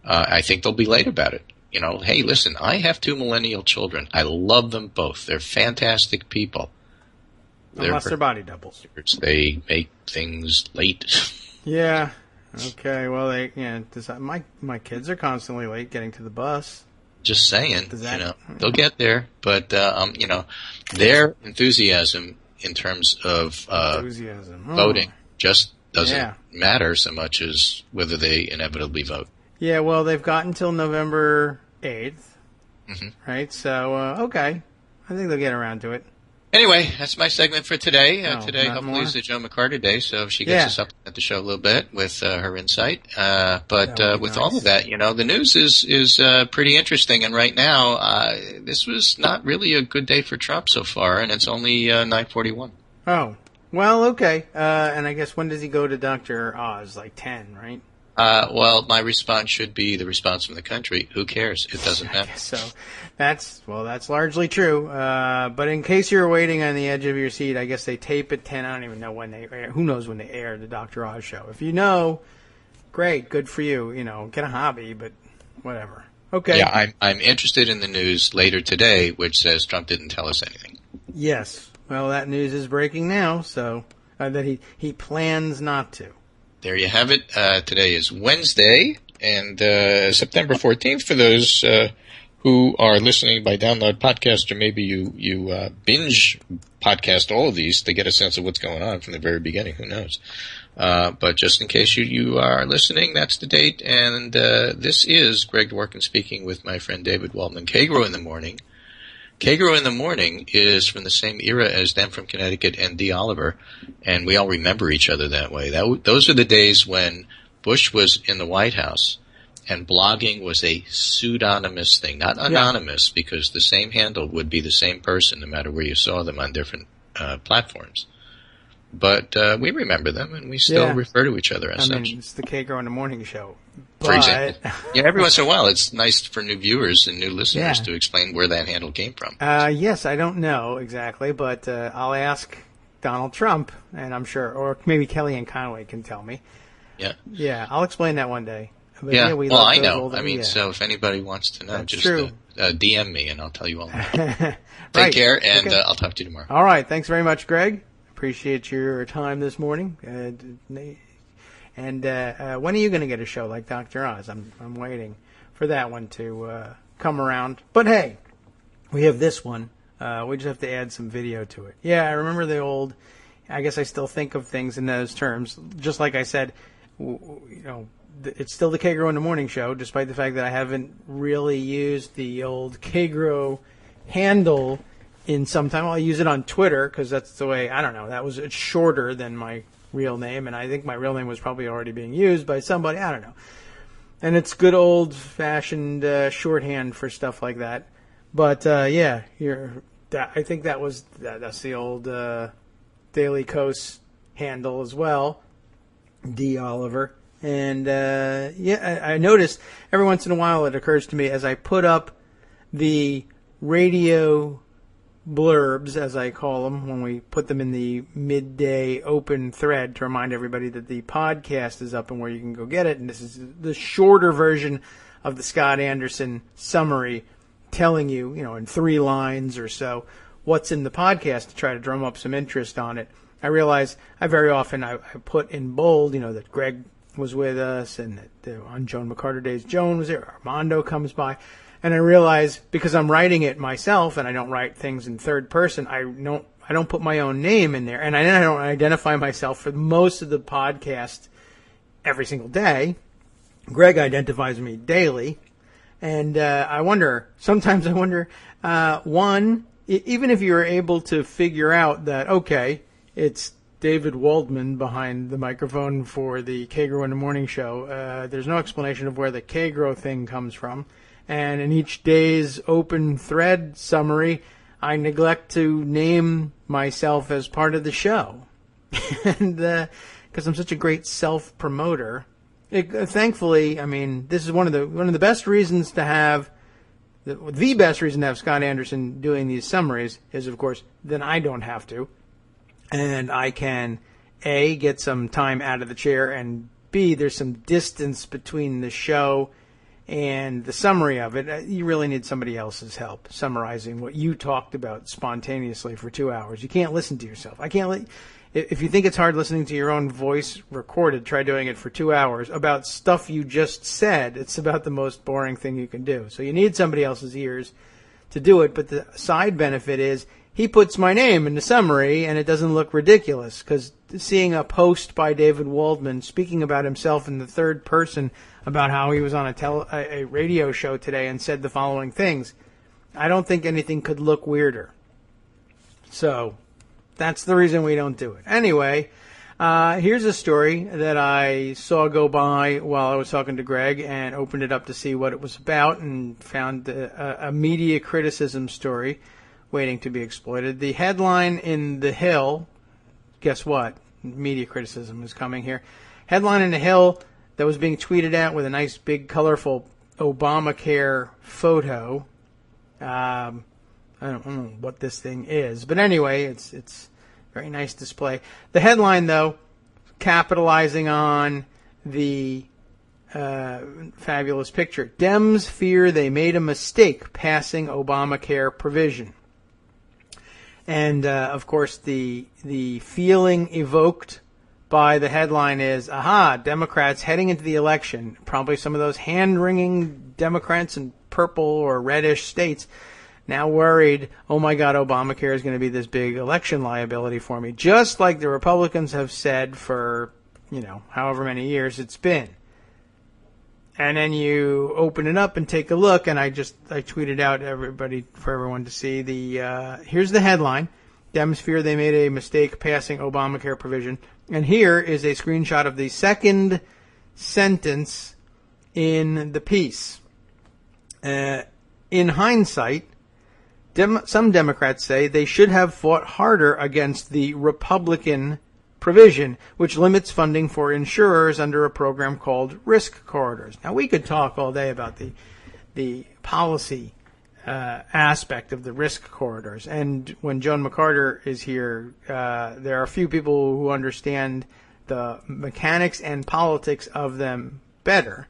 I think they'll be late about it. Hey, listen, I have 2 millennial children. I love them both. They're fantastic people. Unless they're body doubles. They make things late. Yeah. Okay. Well, my kids are constantly late getting to the bus. Just saying, they'll get there, but their enthusiasm in terms of voting just doesn't matter so much as whether they inevitably vote. Yeah. Well, they've got until November 8th. Mm-hmm. Right? So, okay. I think they'll get around to it. Anyway, that's my segment for today. Today, not hopefully, more? is the Joe McCarter day, so she gets us up at the show a little bit with her insight. But with all of that, the news is pretty interesting. And right now, this was not really a good day for Trump so far, and it's only 9:41. Oh, well, okay. And I guess when does he go to Dr. Oz? Like 10, right? Well, my response should be the response from the country. Who cares? It doesn't matter. So that's largely true. But in case you're waiting on the edge of your seat, I guess they tape at 10. I don't even know when they air. Who knows when they air the Dr. Oz show? If you know, great, good for you. Get a hobby, but whatever. Okay. Yeah, I'm interested in the news later today, which says Trump didn't tell us anything. Yes. Well, that news is breaking now, so that he plans not to. There you have it. Today is Wednesday, and September 14th, for those who are listening by download podcast, or maybe you binge podcast all of these to get a sense of what's going on from the very beginning. Who knows? But just in case you are listening, that's the date, and this is Greg Dworkin speaking with my friend David Waldman. Kagro in the Morning. Kagro in the Morning is from the same era as them from Connecticut and Dee Oliver, and we all remember each other that way. Those are the days when Bush was in the White House, and blogging was a pseudonymous thing, not anonymous, because the same handle would be the same person no matter where you saw them on different platforms. But we remember them, and we still refer to each other as such. I mean, it's the Kagro in the Morning show. For example. Yeah, every once in a while, it's nice for new viewers and new listeners to explain where that handle came from. Yes, I don't know exactly, but I'll ask Donald Trump, and I'm sure, or maybe Kellyanne Conway can tell me. Yeah. Yeah, I'll explain that one day. But well, I know. So if anybody wants to know, That's just DM me, and I'll tell you all about it. Take care, and I'll talk to you tomorrow. All right. Thanks very much, Greg. Appreciate your time this morning. And when are you going to get a show like Dr. Oz? I'm waiting for that one to come around. But hey, we have this one. We just have to add some video to it. Yeah, I remember the old. I guess I still think of things in those terms. Just like I said, it's still the Kagro in the Morning show, despite the fact that I haven't really used the old Kagro handle in some time. I'll use it on Twitter because that's the way. I don't know. It's shorter than my real name, and I think my real name was probably already being used by somebody. I don't know. And it's good old-fashioned shorthand for stuff like that. But I think that's the old Daily Kos handle as well, Dee Oliver. And I noticed every once in a while it occurs to me as I put up the radio blurbs, as I call them, when we put them in the midday open thread to remind everybody that the podcast is up and where you can go get it. And this is the shorter version of the Scott Anderson summary telling you, in 3 lines or so, what's in the podcast to try to drum up some interest on it. I realize I very often put in bold, that Greg was with us and that on Joan McCarter days, Joan was there, Armando comes by. And I realize because I'm writing it myself and I don't write things in third person, I don't put my own name in there. And I don't identify myself for most of the podcast every single day. Greg identifies me daily. And sometimes I wonder, one, even if you're able to figure out that, okay, it's David Waldman behind the microphone for the Kagro in the Morning show, there's no explanation of where the Kagro thing comes from. And in each day's open thread summary, I neglect to name myself as part of the show. And because I'm such a great self-promoter, thankfully, this is one of the best reasons to have, the best reason to have Scott Anderson doing these summaries is, of course, then I don't have to. And I can, A, get some time out of the chair, and B, there's some distance between the show and the summary of it. You really need somebody else's help summarizing what you talked about spontaneously for 2 hours. You can't listen to yourself. If you think it's hard listening to your own voice recorded, try doing it for 2 hours about stuff you just said. It's about the most boring thing you can do. So you need somebody else's ears to do it. But the side benefit is he puts my name in the summary and it doesn't look ridiculous, because seeing a post by David Waldman speaking about himself in the third person about how he was on a radio show today and said the following things. I don't think anything could look weirder. So that's the reason we don't do it. Anyway, here's a story that I saw go by while I was talking to Greg and opened it up to see what it was about and found a media criticism story waiting to be exploited. The headline in The Hill, guess what? Media criticism is coming here. Headline in The Hill that was being tweeted out with a nice big colorful Obamacare photo. I don't know what this thing is, but anyway, it's very nice display. The headline, though, capitalizing on the fabulous picture. Dems fear they made a mistake passing Obamacare provision. And, of course, the feeling evoked by the headline is, aha, Democrats heading into the election, probably some of those hand-wringing Democrats in purple or reddish states, now worried, oh my God, Obamacare is going to be this big election liability for me, just like the Republicans have said for, however many years it's been. And then you open it up and take a look, and I tweeted out for everyone to see here's the headline. Dems fear they made a mistake passing Obamacare provision. And here is a screenshot of the second sentence in the piece. In hindsight, some Democrats say they should have fought harder against the Republican provision, which limits funding for insurers under a program called risk corridors. Now, we could talk all day about the policy aspect of the risk corridors. And when Joan McCarter is here, there are a few people who understand the mechanics and politics of them better.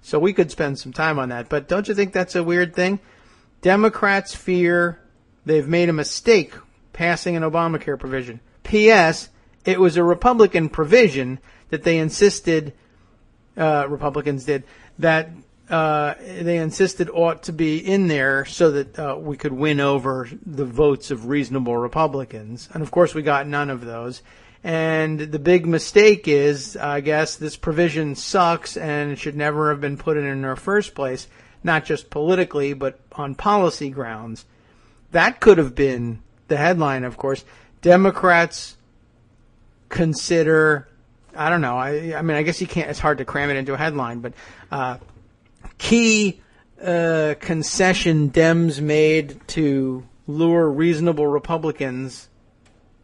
So we could spend some time on that. But don't you think that's a weird thing? Democrats fear they've made a mistake passing an Obamacare provision. P.S. It was a Republican provision that they insisted, Republicans did, that they insisted ought to be in there so that we could win over the votes of reasonable Republicans. And, of course, we got none of those. And the big mistake is, I guess, this provision sucks and it should never have been put in the first place, not just politically, but on policy grounds. That could have been the headline, of course. Democrats consider, I don't know, I mean, I guess you can't, it's hard to cram it into a headline, but key concession Dems made to lure reasonable Republicans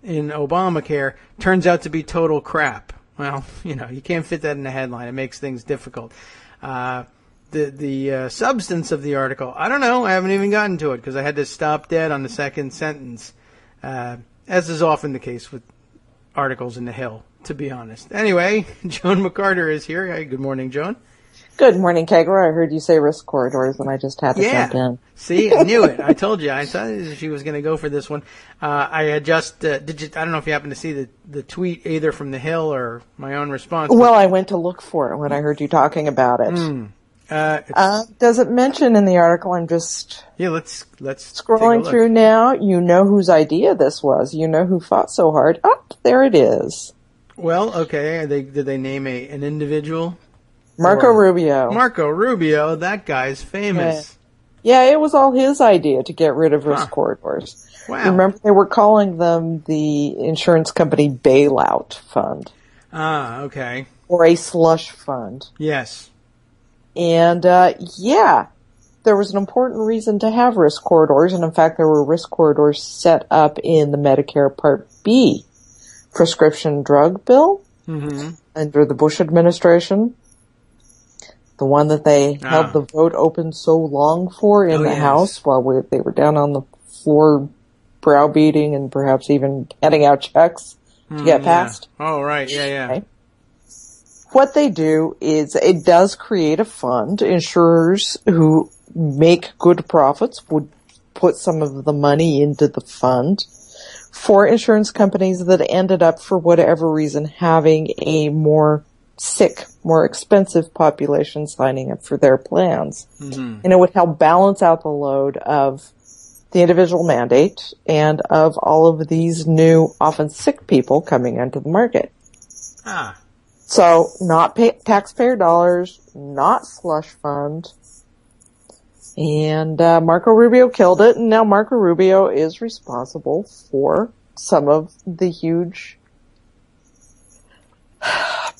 in Obamacare turns out to be total crap. Well, you can't fit that in a headline. It makes things difficult. The substance of the article, I don't know. I haven't even gotten to it because I had to stop dead on the second sentence, as is often the case with articles in The Hill, to be honest. Anyway, Joan McCarter is here. Hey, good morning, Joan. Good morning, Kagro. I heard you say risk corridors, and I just had to jump in. See, I knew it. I told you. I thought she was going to go for this one. I had just, I don't know if you happened to see the tweet either from The Hill or my own response. Well, I went to look for it when I heard you talking about it. Does it mention in the article? I'm just let's scrolling through now. You know whose idea this was. You know who fought so hard. Oh, there it is. Well, okay. Did they name an individual? Marco Rubio. Marco Rubio, that guy's famous. Yeah, it was all his idea to get rid of risk corridors. Wow. Remember, they were calling them the insurance company bailout fund. Ah, okay. Or a slush fund. Yes. And, there was an important reason to have risk corridors, and in fact, there were risk corridors set up in the Medicare Part B prescription drug bill under the Bush administration. The one that they held the vote open so long for in the House while they were down on the floor browbeating and perhaps even handing out checks to get passed. Oh, right. Yeah. Okay. What they do is it does create a fund. Insurers who make good profits would put some of the money into the fund for insurance companies that ended up, for whatever reason, having a more sick, more expensive population signing up for their plans. And it would help balance out the load of the individual mandate and of all of these new, often sick people coming into the market. So, not taxpayer dollars, not slush fund. And Marco Rubio killed it, and now Marco Rubio is responsible for some of the huge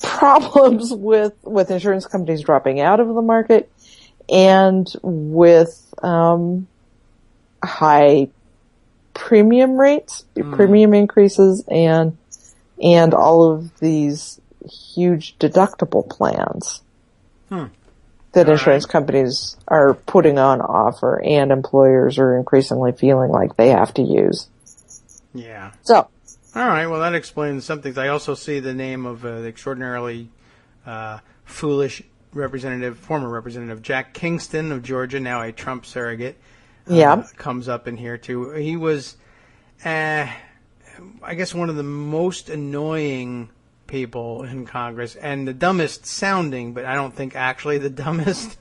problems with insurance companies dropping out of the market and with high premium rates, premium increases, and all of these huge deductible plans that insurance companies are putting on offer, and employers are increasingly feeling like they have to use. Yeah. So, all right. Well, that explains some things. I also see the name of the extraordinarily foolish former representative Jack Kingston of Georgia, now a Trump surrogate. Comes up in here too. He was, I guess, one of the most annoying people in Congress, and the dumbest sounding, but I don't think actually the dumbest.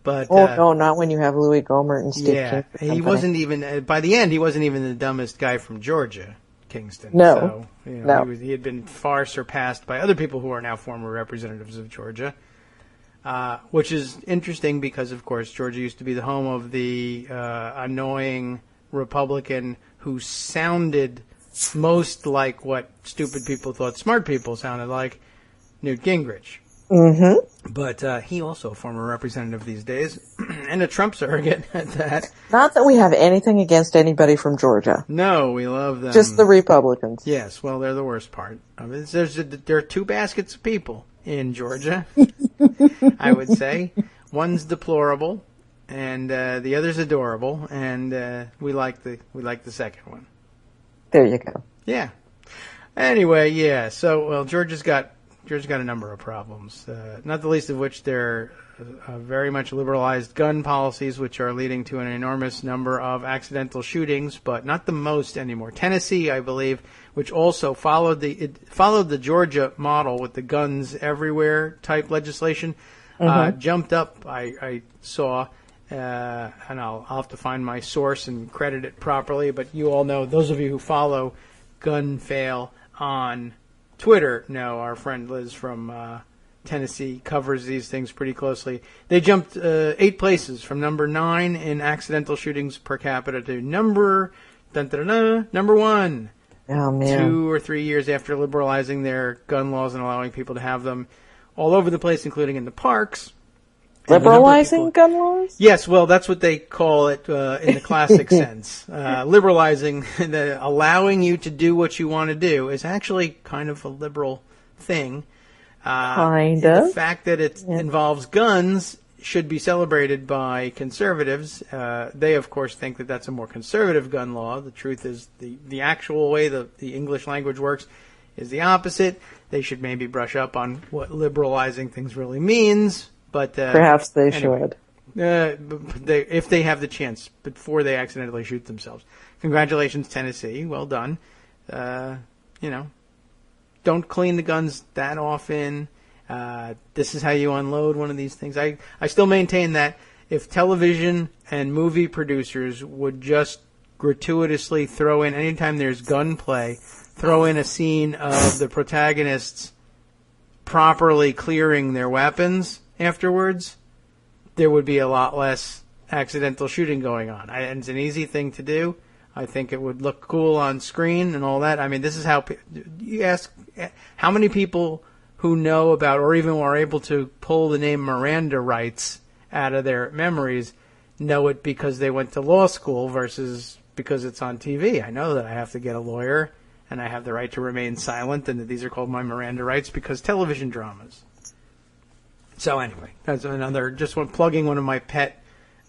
But no, not when you have Louis Gohmert and Steve King. He wasn't even, by the end, he wasn't even the dumbest guy from Georgia, Kingston. No. So, no. He had been far surpassed by other people who are now former representatives of Georgia, which is interesting because, of course, Georgia used to be the home of the annoying Republican who sounded most like what stupid people thought smart people sounded like, Newt Gingrich. Mm-hmm. But he also a former representative these days, and a Trump surrogate at that. Not that we have anything against anybody from Georgia. No, we love them. Just the Republicans. Yes, well, they're the worst part. I mean, there are two baskets of people in Georgia, I would say. One's deplorable, and the other's adorable, and we like the second one. There you go. Yeah. Anyway, yeah. So, well, Georgia's got a number of problems, not the least of which they're very much liberalized gun policies, which are leading to an enormous number of accidental shootings, but not the most anymore. Tennessee, I believe, which also followed the Georgia model with the guns everywhere type legislation, jumped up. I saw. And I'll have to find my source and credit it properly, but you all know, those of you who follow Gun Fail on Twitter know our friend Liz from Tennessee covers these things pretty closely. They jumped 8 places from number 9 in accidental shootings per capita to number 1. Oh, man. 2 or 3 years after liberalizing their gun laws and allowing people to have them all over the place, including in the parks. Liberalizing gun laws? Yes, well, that's what they call it in the classic sense. Liberalizing, allowing you to do what you want to do is actually kind of a liberal thing. Kind of. The fact that it involves guns should be celebrated by conservatives. They, of course, think that that's a more conservative gun law. The truth is the actual way the English language works is the opposite. They should maybe brush up on what liberalizing things really means. But perhaps they anyway, should. If they have the chance before they accidentally shoot themselves. Congratulations, Tennessee. Well done. Don't clean the guns that often. This is how you unload one of these things. I still maintain that if television and movie producers would just gratuitously throw in, anytime there's gunplay, throw in a scene of the protagonists properly clearing their weapons afterwards, there would be a lot less accidental shooting going on. And it's an easy thing to do. I think it would look cool on screen and all that. I mean, this is how you ask how many people who know about or even are able to pull the name Miranda rights out of their memories know it because they went to law school versus because it's on TV. I know that I have to get a lawyer and I have the right to remain silent and that these are called my Miranda rights because television dramas. So anyway, that's another, plugging one of my pet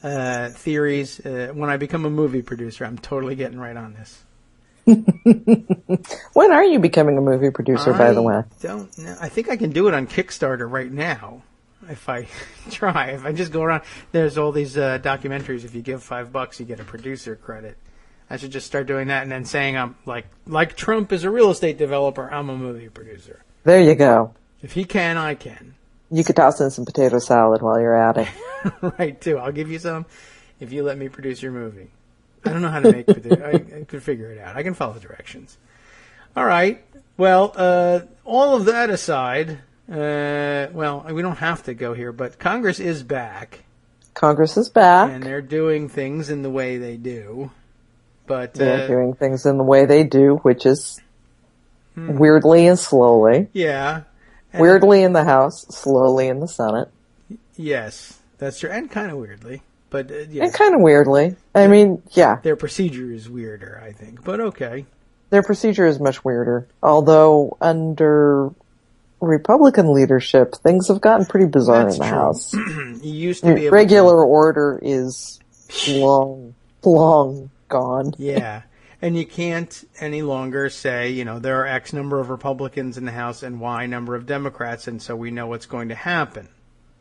theories. When I become a movie producer, I'm totally getting right on this. When are you becoming a movie producer, by the way? I don't know. I think I can do it on Kickstarter right now if I try. If I just go around, there's all these documentaries. If you give $5, you get a producer credit. I should just start doing that and then saying I'm like Trump is a real estate developer, I'm a movie producer. There you go. If he can, I can. You could toss in some potato salad while you're at it. Right, too. I'll give you some if you let me produce your movie. I don't know how to make potato. I could figure it out. I can follow directions. All right. Well, all of that aside, Well, we don't have to go here, but Congress is back. Congress is back. And they're doing things in the way they do. But they're doing things in the way they do, which is weirdly and slowly. Yeah. Weirdly in the House, slowly in the Senate. Yes, that's true. And kind of weirdly. But yes. And kind of weirdly. I mean, yeah. Their procedure is weirder, I think. But okay. Their procedure is much weirder. Although, under Republican leadership, things have gotten pretty bizarre in the House. You used to be able regular order is long gone. Yeah. And you can't any longer say, there are X number of Republicans in the House and Y number of Democrats, and so we know what's going to happen.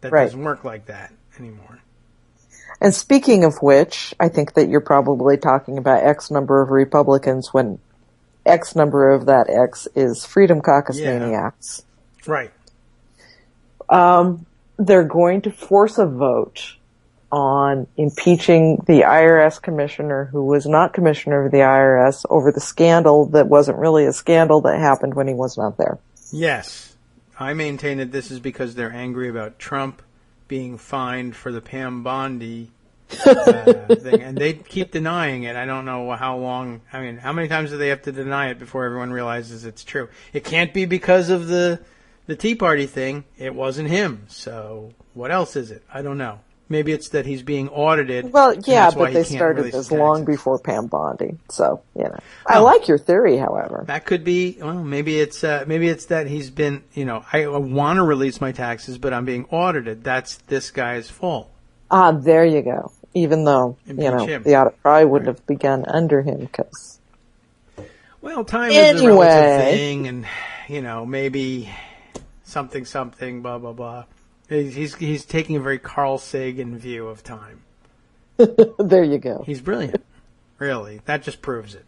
That doesn't work like that anymore. And speaking of which, I think that you're probably talking about X number of Republicans when X number of that X is Freedom Caucus maniacs. Right. They're going to force a vote on impeaching the IRS commissioner who was not commissioner of the IRS over the scandal that wasn't really a scandal that happened when he was not there. Yes. I maintain that this is because they're angry about Trump being fined for the Pam Bondi thing, and they keep denying it. I don't know how long. I mean, how many times do they have to deny it before everyone realizes it's true? It can't be because of the Tea Party thing. It wasn't him. So what else is it? I don't know. Maybe it's that he's being audited. Well, yeah, but they started this long before Pam Bondi. So, I like your theory, however. That could be, well, maybe it's that he's been, I want to release my taxes, but I'm being audited. That's this guy's fault. There you go. Even though, the audit probably wouldn't have begun under him because. Well, time is a relative thing, and, maybe something, blah, blah, blah. He's taking a very Carl Sagan view of time. There you go. He's brilliant. Really. That just proves it.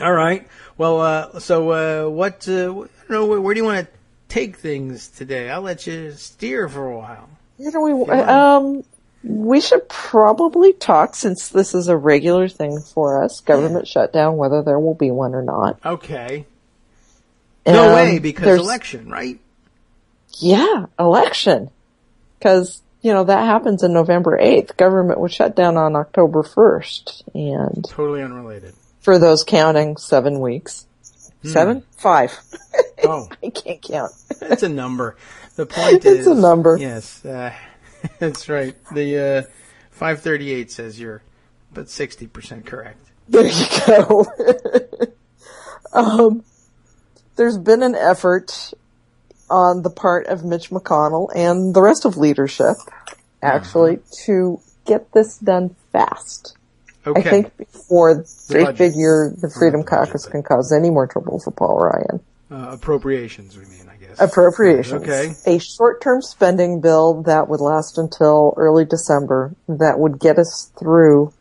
All right. Well, so what, I don't know, where do you want to take things today? I'll let you steer for a while. We should probably talk, since this is a regular thing for us, government shutdown, whether there will be one or not. Okay. No way, because election, right? Yeah, election. Because, that happens on November 8th. Government was shut down on October 1st. And totally unrelated. For those counting, 7 weeks. 7? 5. Oh. I can't count. It's a number. The point is... It's a number. Yes, that's right. The 538 says you're about 60% correct. There you go. There's been an effort on the part of Mitch McConnell and the rest of leadership, actually, to get this done fast. Okay. I think before they figure the Freedom Caucus can cause any more trouble for Paul Ryan. Appropriations, we mean, I guess. Appropriations. Okay. A short-term spending bill that would last until early December that would get us through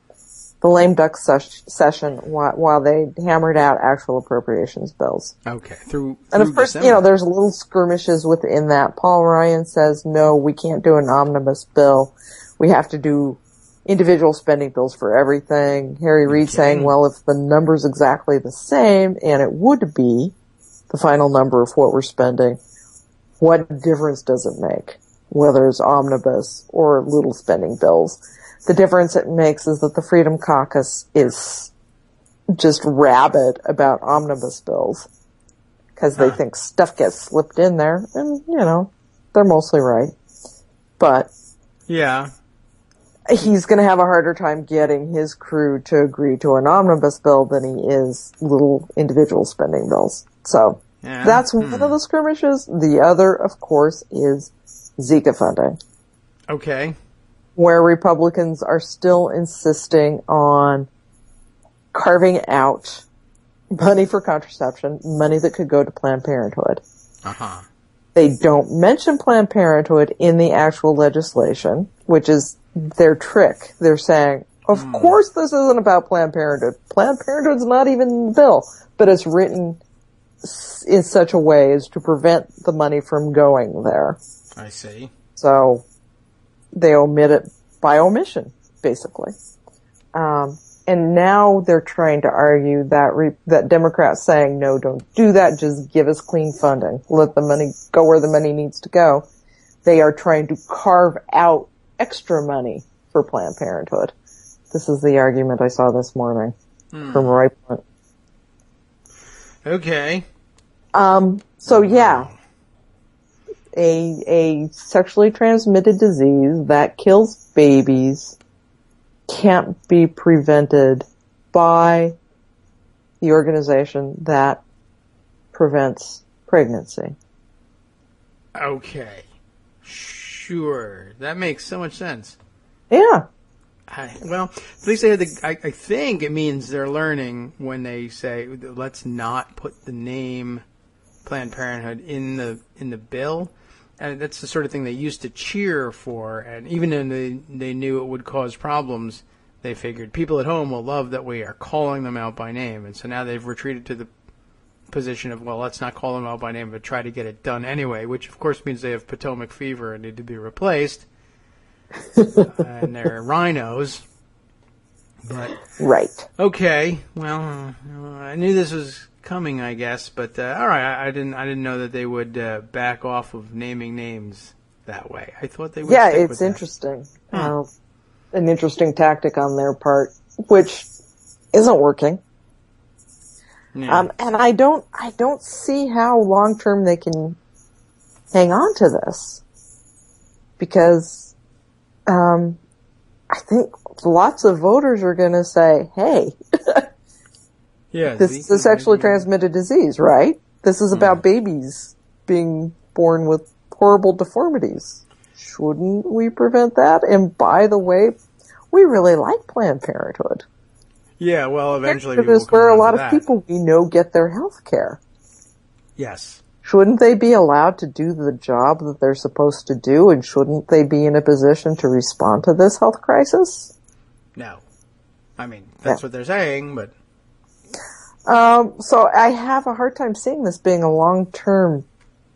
the lame duck session while they hammered out actual appropriations bills. Okay. Through and of course, December. There's little skirmishes within that. Paul Ryan says, no, we can't do an omnibus bill. We have to do individual spending bills for everything. Harry Reid saying, well, if the number's exactly the same, and it would be the final number of what we're spending, what difference does it make? Whether it's omnibus or little spending bills. The difference it makes is that the Freedom Caucus is just rabid about omnibus bills because they think stuff gets slipped in there, and, they're mostly right. But yeah, he's going to have a harder time getting his crew to agree to an omnibus bill than he is little individual spending bills. So that's one of the skirmishes. The other, of course, is Zika funding. Okay. Where Republicans are still insisting on carving out money for contraception, money that could go to Planned Parenthood. Uh-huh. They don't mention Planned Parenthood in the actual legislation, which is their trick. They're saying, of course this isn't about Planned Parenthood. Planned Parenthood's not even in the bill, but it's written in such a way as to prevent the money from going there. I see. So they omit it by omission, basically. And now they're trying to argue that that Democrats saying, no, don't do that, just give us clean funding. Let the money go where the money needs to go. They are trying to carve out extra money for Planned Parenthood. This is the argument I saw this morning from Roy Blunt. Okay. So yeah, a sexually transmitted disease that kills babies can't be prevented by the organization that prevents pregnancy. Okay. Sure. That makes so much sense. Yeah. Well, at least they had I think it means they're learning when they say, let's not put the name Planned Parenthood in the bill. And that's the sort of thing they used to cheer for. And even though they knew it would cause problems, they figured people at home will love that we are calling them out by name. And so now they've retreated to the position of, well, let's not call them out by name, but try to get it done anyway, which of course means they have Potomac fever and need to be replaced. And they're rhinos. But Right. okay, well, I knew this was coming, I guess, but all right, I didn't know that they would back off of naming names that way. I thought they would. Yeah, stick it's with interesting. An interesting tactic on their part, which isn't working. Yeah. And I don't see how long term they can hang on to this, because I think lots of voters are going to say, "Hey, Yeah, this is a sexually transmitted disease, right? This is about babies being born with horrible deformities. Shouldn't we prevent that? And by the way, we really like Planned Parenthood. Yeah, well, eventually It people will is come where a around lot to of that. people we know get their health care. Yes. Shouldn't they be allowed to do the job that they're supposed to do, and shouldn't they be in a position to respond to this health crisis?" No. I mean, that's what they're saying, but So I have a hard time seeing this being a long-term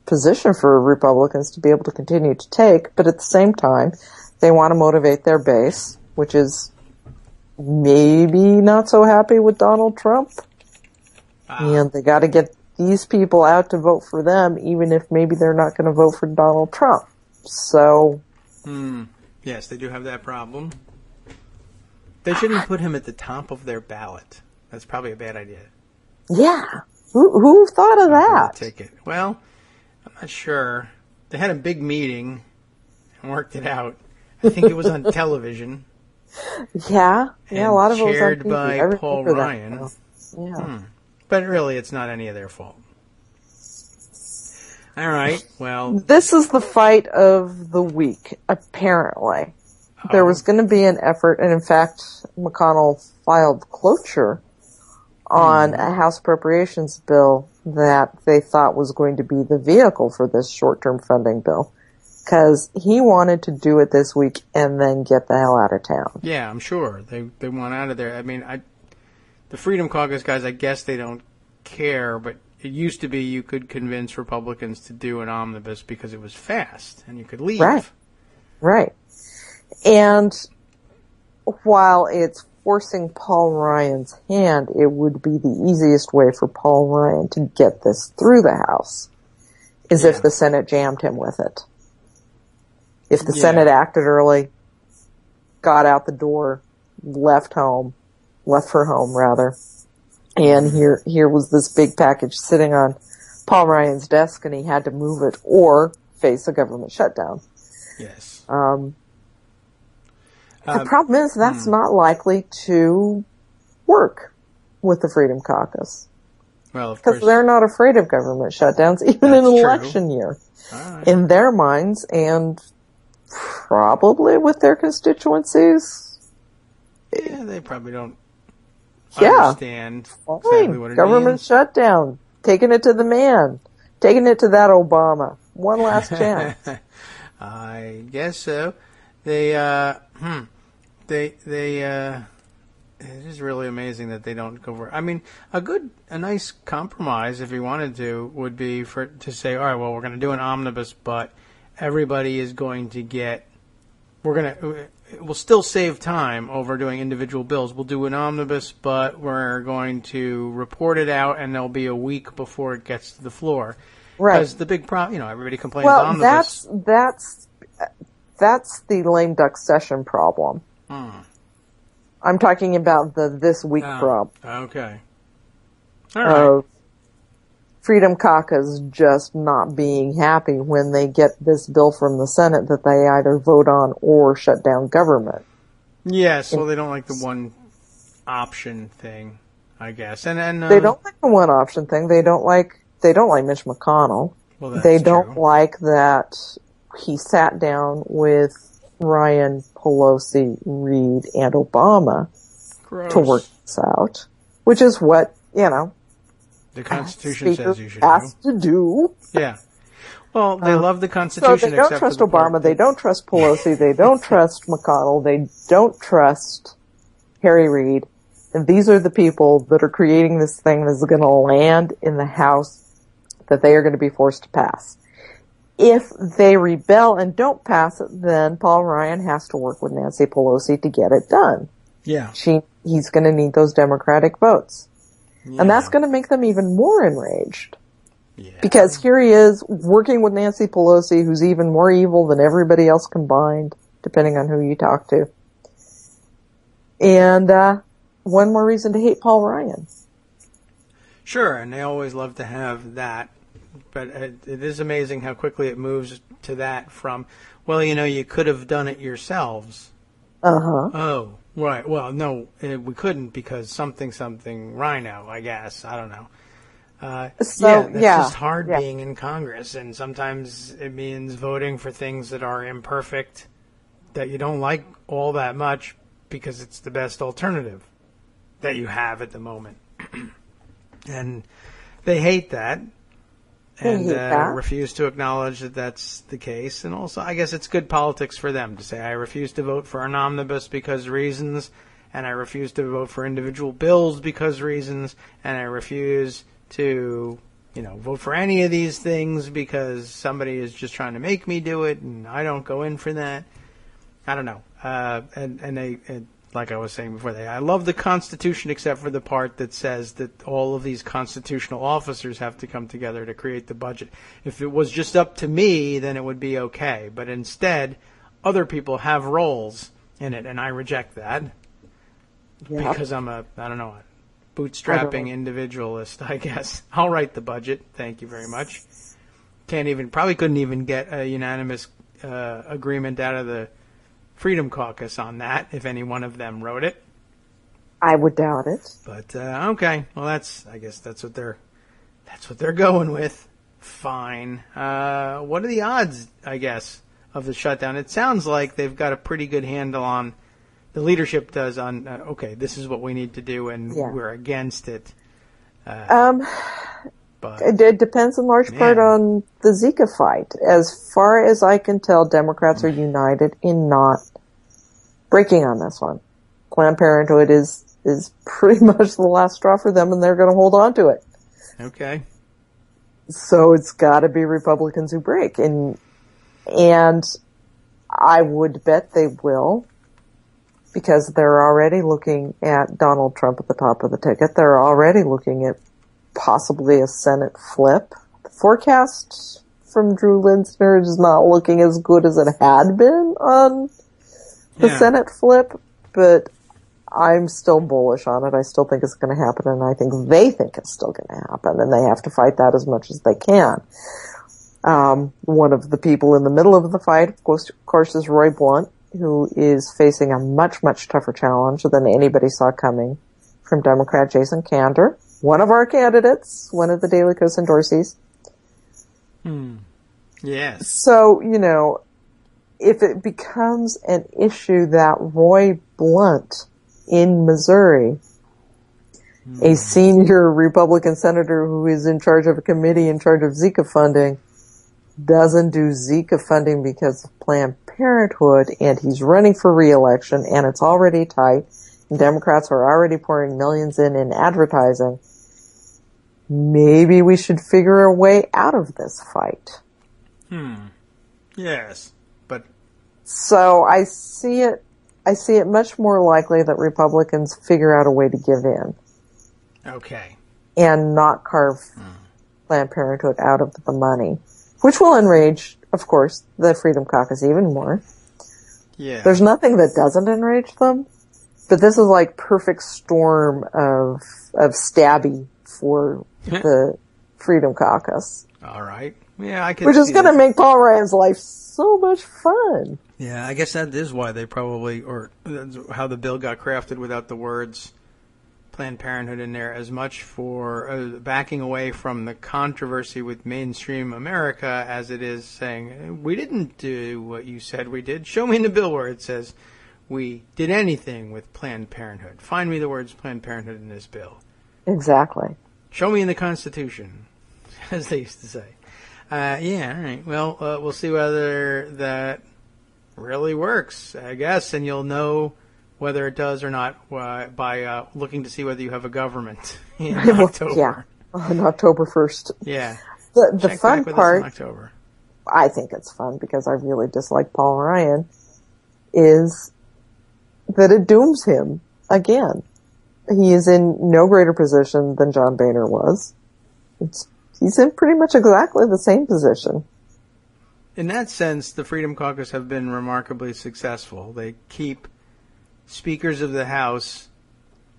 position for Republicans to be able to continue to take, but at the same time, they want to motivate their base, which is maybe not so happy with Donald Trump. And they got to get these people out to vote for them, even if maybe they're not going to vote for Donald Trump. So, yes, they do have that problem. They shouldn't put him at the top of their ballot. That's probably a bad idea. yeah. Who thought of that? Ticket. Well, I'm not sure. They had a big meeting and worked it out. I think it was on television. Yeah. Yeah, a lot of it was on chaired TV. by I remember Paul that Ryan. now. Yeah. But really, it's not any of their fault. All right. Well, This is the fight of the week, apparently. There was going to be an effort, and in fact, McConnell filed cloture on a House appropriations bill that they thought was going to be the vehicle for this short-term funding bill, because he wanted to do it this week and then get the hell out of town. yeah, I'm sure they want out of there. I mean, the Freedom Caucus guys, I guess they don't care, but it used to be you could convince Republicans to do an omnibus because it was fast and you could leave. Right. And while it's forcing Paul Ryan's hand, it would be the easiest way for Paul Ryan to get this through the House, is if the Senate jammed him with it. If the Senate acted early, got out the door, left for home rather, and here was this big package sitting on Paul Ryan's desk, and he had to move it or face a government shutdown. Yes. The problem is that's not likely to work with the Freedom Caucus, Well, of course. because they're not afraid of government shutdowns, even in an election year. Right. In their minds, and probably with their constituencies. Yeah, they probably don't understand exactly what it Government means. shutdown. Taking it to the man. Taking it to that Obama. One last chance. I guess so. It is really amazing that they don't go for. I mean, a nice compromise, if you wanted to, would be to say, all right, well, we're going to do an omnibus, but everybody is going to get. we'll still save time over doing individual bills. We'll do an omnibus, but we're going to report it out, and there'll be a week before it gets to the floor. Right. Because the big problem, everybody complains Well, omnibus. that's the lame duck session problem. I'm talking about the this week problem. Okay. All right. Freedom Caucus just not being happy when they get this bill from the Senate that they either vote on or shut down government. Yes, well, they don't like the one option thing, I guess. And they don't like the one option thing. They don't like Mitch McConnell. Well, that's they don't true. like that he sat down with Ryan, Pelosi, Reid, and Obama Gross. to work this out, which is what, the Constitution says you should has do. to do. Yeah. Well, they love the Constitution. So they don't except trust for the part Obama, they don't trust Pelosi, they don't trust McConnell, they don't trust Harry Reid, and these are the people that are creating this thing that's going to land in the House that they are going to be forced to pass. If they rebel and don't pass it, then Paul Ryan has to work with Nancy Pelosi to get it done. Yeah. He's going to need those Democratic votes. Yeah. And that's going to make them even more enraged. Yeah. Because here he is working with Nancy Pelosi, who's even more evil than everybody else combined, depending on who you talk to. And one more reason to hate Paul Ryan. Sure, and they always love to have that. But it is amazing how quickly it moves to that from, well, you could have done it yourselves. Uh-huh. Oh, right. Well, no, we couldn't because something rhino, I guess. I don't know. It's just hard being in Congress, and sometimes it means voting for things that are imperfect, that you don't like all that much because it's the best alternative that you have at the moment. And they hate that. And refuse to acknowledge that that's the case. And also, I guess it's good politics for them to say, I refuse to vote for an omnibus because reasons, and I refuse to vote for individual bills because reasons, and I refuse to, vote for any of these things because somebody is just trying to make me do it, and I don't go in for that. I don't know. And like I was saying before, I love the Constitution except for the part that says that all of these constitutional officers have to come together to create the budget. If it was just up to me, then it would be okay. But instead, other people have roles in it, and I reject that because I'm a bootstrapping individualist, I guess. I'll write the budget. Thank you very much. Probably couldn't even get a unanimous agreement out of the Freedom Caucus on that, if any one of them wrote it. I would doubt it. But okay, well I guess that's what they're going with. Fine. What are the odds, I guess, of the shutdown? It sounds like they've got a pretty good handle on, the leadership does, on okay, this is what we need to do, and we're against it. But it depends in large part on the Zika fight. As far as I can tell, Democrats are united in not breaking on this one. Planned Parenthood is pretty much the last straw for them, and they're going to hold on to it. Okay. So it's got to be Republicans who break, and I would bet they will, because they're already looking at Donald Trump at the top of the ticket. They're already looking at possibly a Senate flip. The forecast from Drew Linsner is not looking as good as it had been on the Senate flip, but I'm still bullish on it. I still think it's going to happen, and I think they think it's still going to happen, and they have to fight that as much as they can. One of the people in the middle of the fight, of course, is Roy Blunt, who is facing a much, much tougher challenge than anybody saw coming from Democrat Jason Kander, one of our candidates, one of the Daily Kos endorsees. Yes. So, if it becomes an issue that Roy Blunt in Missouri, a senior Republican senator who is in charge of a committee in charge of Zika funding, doesn't do Zika funding because of Planned Parenthood, and he's running for re-election, and it's already tight, and Democrats are already pouring millions in advertising, maybe we should figure a way out of this fight. Yes, but... So I see it I see it much more likely that Republicans figure out a way to give in Okay. and not carve Planned Parenthood out of the money, which will enrage, of course, the Freedom Caucus even more. Yeah. There's nothing that doesn't enrage them, but this is like perfect storm of stabby for the Freedom Caucus. All right. Yeah, I could. Which is see going to that. make Paul Ryan's life so much fun. Yeah, I guess that is why they probably, or that's how the bill got crafted without the words Planned Parenthood in there, as much for backing away from the controversy with mainstream America as it is saying, we didn't do what you said we did. Show me in the bill where it says we did anything with Planned Parenthood. Find me the words Planned Parenthood in this bill. Exactly. Show me in the Constitution, as they used to say. Yeah, all right. Well, we'll see whether that really works, I guess, and you'll know whether it does or not by looking to see whether you have a government in October. Yeah, on October 1st. Yeah. The Check fun back with us part, in October. I think it's fun because I really dislike Paul Ryan, is that it dooms him again. He is in no greater position than John Boehner was. He's in pretty much exactly the same position. In that sense, the Freedom Caucus have been remarkably successful. They keep speakers of the House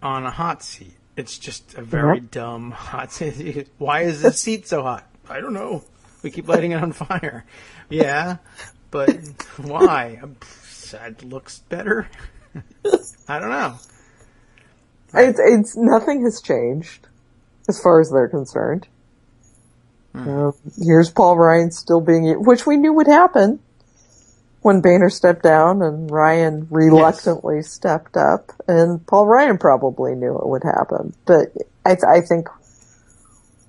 on a hot seat. It's just a very dumb hot seat. Why is this seat so hot? I don't know. We keep lighting it on fire. Yeah, but why? It looks better. I don't know. It's nothing has changed as far as they're concerned. Here's Paul Ryan still being, which we knew would happen when Boehner stepped down and Ryan reluctantly stepped up, and Paul Ryan probably knew it would happen. But I think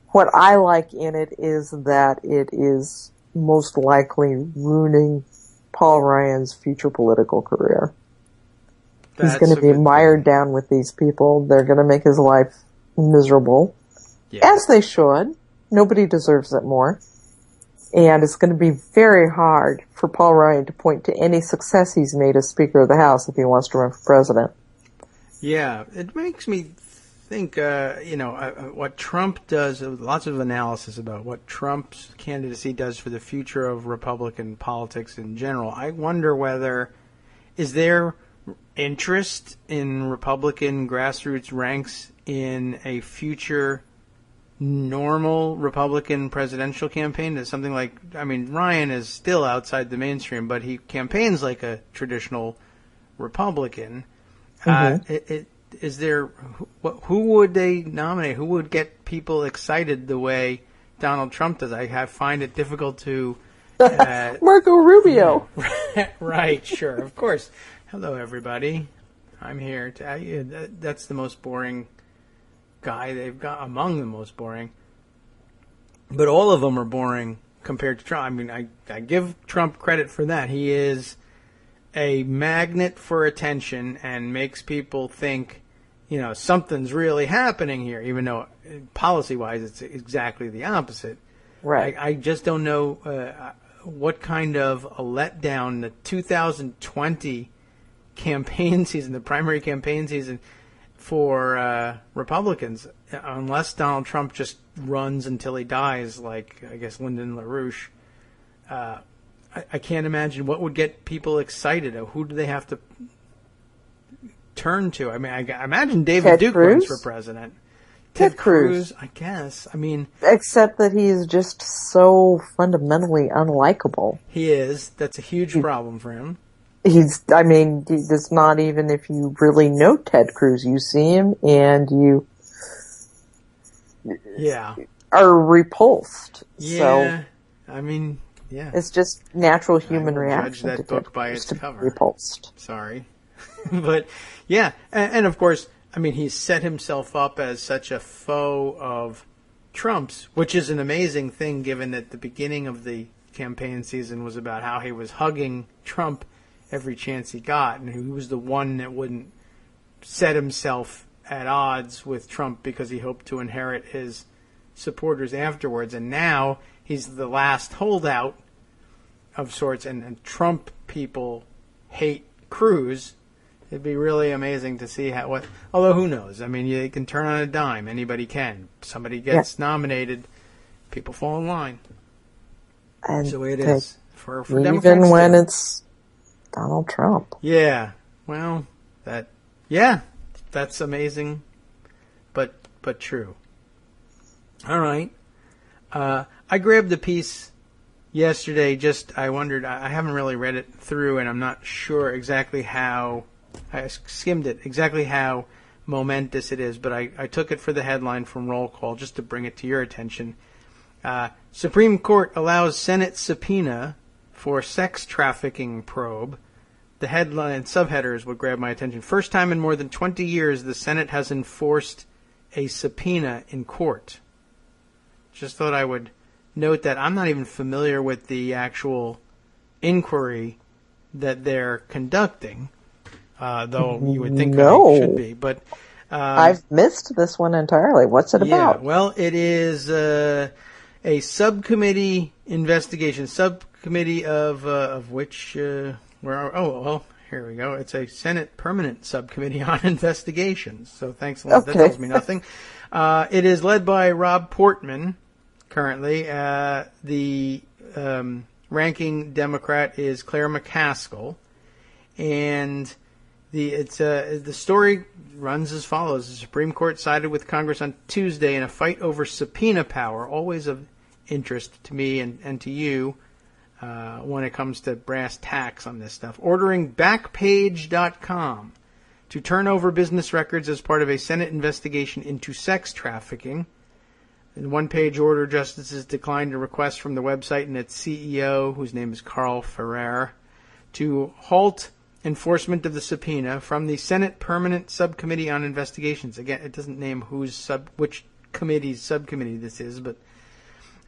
what I like in it is that it is most likely ruining Paul Ryan's future political career. He's going to be mired down with these people. They're going to make his life miserable, as they should. Nobody deserves it more. And it's going to be very hard for Paul Ryan to point to any success he's made as Speaker of the House if he wants to run for president. Yeah, it makes me think, what Trump does, lots of analysis about what Trump's candidacy does for the future of Republican politics in general. I wonder is there interest in Republican grassroots ranks in a future normal Republican presidential campaign? Is something like, Ryan is still outside the mainstream, but he campaigns like a traditional Republican. Is there, who would they nominate? Who would get people excited the way Donald Trump does? I find it difficult to... Marco Rubio. Right, sure, of course. Hello, everybody. I'm here to... That's the most boring guy they've got, among the most boring. But all of them are boring compared to Trump. I give Trump credit for that. He is a magnet for attention and makes people think, something's really happening here, even though policy-wise it's exactly the opposite. Right. I just don't know what kind of a letdown the 2020 campaign season, the primary campaign season for Republicans, unless Donald Trump just runs until he dies, like, I guess, Lyndon LaRouche. I can't imagine what would get people excited. Who do they have to turn to? I imagine David Duke runs for president. Ted Cruz, I guess. Except that he is just so fundamentally unlikable. He is. That's a huge problem for him. It's not even if you really know Ted Cruz. You see him and you are repulsed. Yeah. So, it's just natural human reaction. Judge that book by its cover. Repulsed. Sorry. But, yeah. And of course, he's set himself up as such a foe of Trump's, which is an amazing thing given that the beginning of the campaign season was about how he was hugging Trump every chance he got, and he was the one that wouldn't set himself at odds with Trump because he hoped to inherit his supporters afterwards. And now he's the last holdout of sorts, and Trump people hate Cruz, It'd be really amazing to see although who knows? I mean, you can turn on a dime. Anybody can. Somebody gets nominated, people fall in line. And that's the way it is for even Democrats when too. it's Donald Trump. Yeah. Well, that's amazing, but true. All right. I grabbed the piece yesterday. I wondered. I haven't really read it through, and I'm not sure exactly how. I skimmed it exactly how momentous it is, but I took it for the headline from Roll Call just to bring it to your attention. Supreme Court allows Senate subpoena for sex trafficking probe. The headline subheaders would grab my attention. First time in more than 20 years, the Senate has enforced a subpoena in court. Just thought I would note that. I'm not even familiar with the actual inquiry that they're conducting. Though you would think that it should be, but I've missed this one entirely. What's it about? Well, it is a subcommittee investigation. Subcommittee of which here we go. It's a Senate permanent subcommittee on investigations. So thanks a lot. Okay. That tells me nothing. It is led by Rob Portman. Currently, the ranking Democrat is Claire McCaskill, and the story runs as follows. The Supreme Court sided with Congress on Tuesday in a fight over subpoena power, always of interest to me and to you when it comes to brass tacks on this stuff, ordering Backpage.com to turn over business records as part of a Senate investigation into sex trafficking. In the one-page order, justices declined a request from the website and its CEO, whose name is Carl Ferrer, to halt enforcement of the subpoena from the Senate Permanent Subcommittee on Investigations. Again, it doesn't name which committee's subcommittee this is, but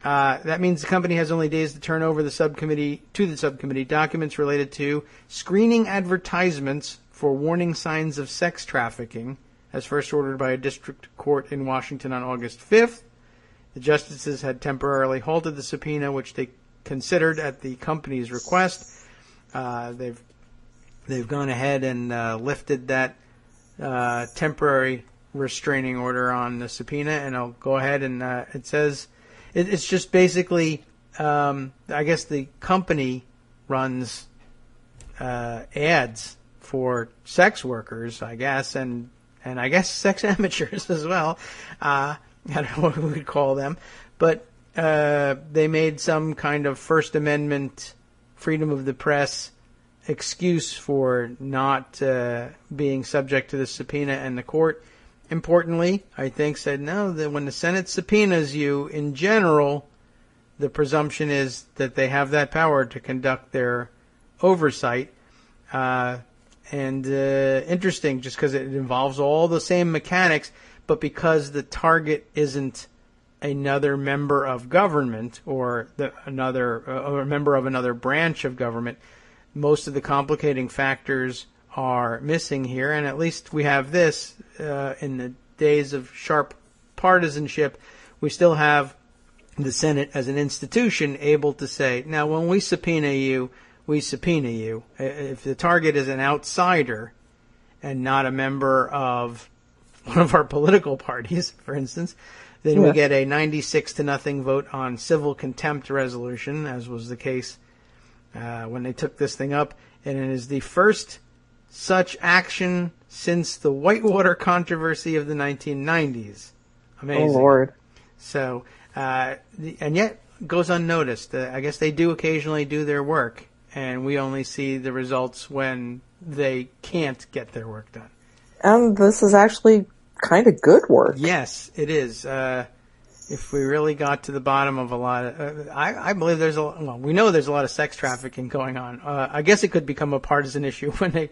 that means the company has only days to turn over to the subcommittee documents related to screening advertisements for warning signs of sex trafficking, as first ordered by a district court in Washington on August 5th. The justices had temporarily halted the subpoena, which they considered at the company's request. They've gone ahead and lifted that temporary restraining order on the subpoena, and I'll go ahead and it says it's just basically I guess the company runs ads for sex workers, I guess, and I guess sex amateurs as well. I don't know what we would call them, but they made some kind of First Amendment freedom of the press excuse for not being subject to the subpoena, and the court, importantly, I think, said no, that when the Senate subpoenas you, in general, the presumption is that they have that power to conduct their oversight. Interesting, just because it involves all the same mechanics, but because the target isn't another member of government or a member of another branch of government, most of the complicating factors are missing here, and at least we have this. In the days of sharp partisanship, we still have the Senate as an institution able to say, now when we subpoena you, we subpoena you. If the target is an outsider and not a member of one of our political parties, for instance, then we get a 96-0 vote on civil contempt resolution, as was the case when they took this thing up, and it is the first such action since the Whitewater controversy of the 1990s. Amazing. Oh, Lord. So, and yet goes unnoticed. I guess they do occasionally do their work, and we only see the results when they can't get their work done. And this is actually kind of good work. Yes, it is. If we really got to the bottom of a lot of, I believe we know there's a lot of sex trafficking going on. I guess it could become a partisan issue when they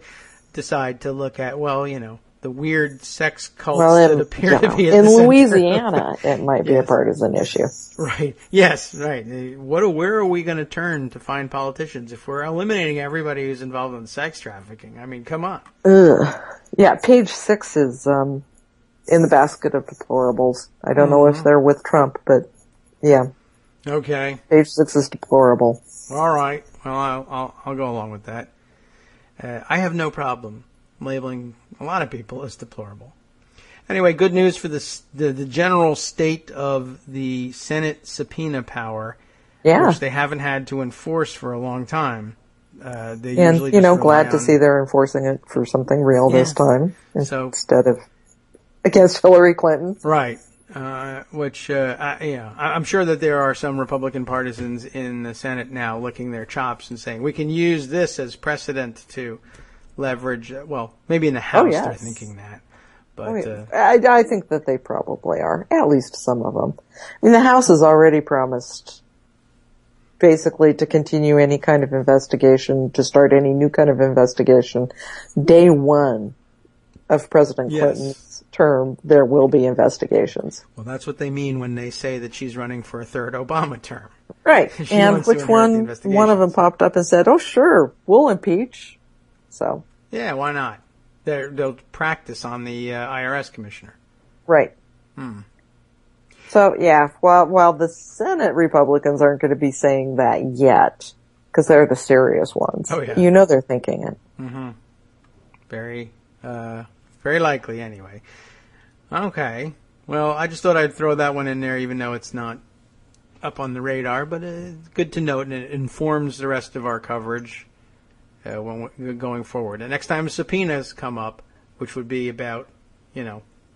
decide to look at, the weird sex cults that appear to be in Louisiana. It might be a partisan issue. Right. Yes. Right. Where are we going to turn to find politicians if we're eliminating everybody who's involved in sex trafficking? I mean, come on. Yeah. Page 6 is in the basket of deplorables. I don't know if they're with Trump, but yeah. Okay. Page 6 is deplorable. All right. Well, I'll go along with that. I have no problem labeling a lot of people as deplorable. Anyway, good news for the general state of the Senate subpoena power, which they haven't had to enforce for a long time. They usually glad to see they're enforcing it for something real this time instead of against Hillary Clinton. Right. I'm sure that there are some Republican partisans in the Senate now licking their chops and saying, we can use this as precedent to leverage. Well, maybe in the House they're thinking that. But I think that they probably are, at least some of them. I mean, the House has already promised basically to continue any kind of investigation, to start any new kind of investigation. Day one of President Clinton's term, there will be investigations. Well, that's what they mean when they say that she's running for a third Obama term. Right. And which one of them popped up and said, oh, sure, we'll impeach. So. Yeah, why not? They'll practice on the IRS commissioner. Right. So, while the Senate Republicans aren't going to be saying that yet, because they're the serious ones. Oh, yeah. They're thinking it. Mm-hmm. Very likely, anyway. Okay. Well, I just thought I'd throw that one in there, even though it's not up on the radar, but it's good to note, and it informs the rest of our coverage when we're going forward. And next time subpoenas come up, which would be about,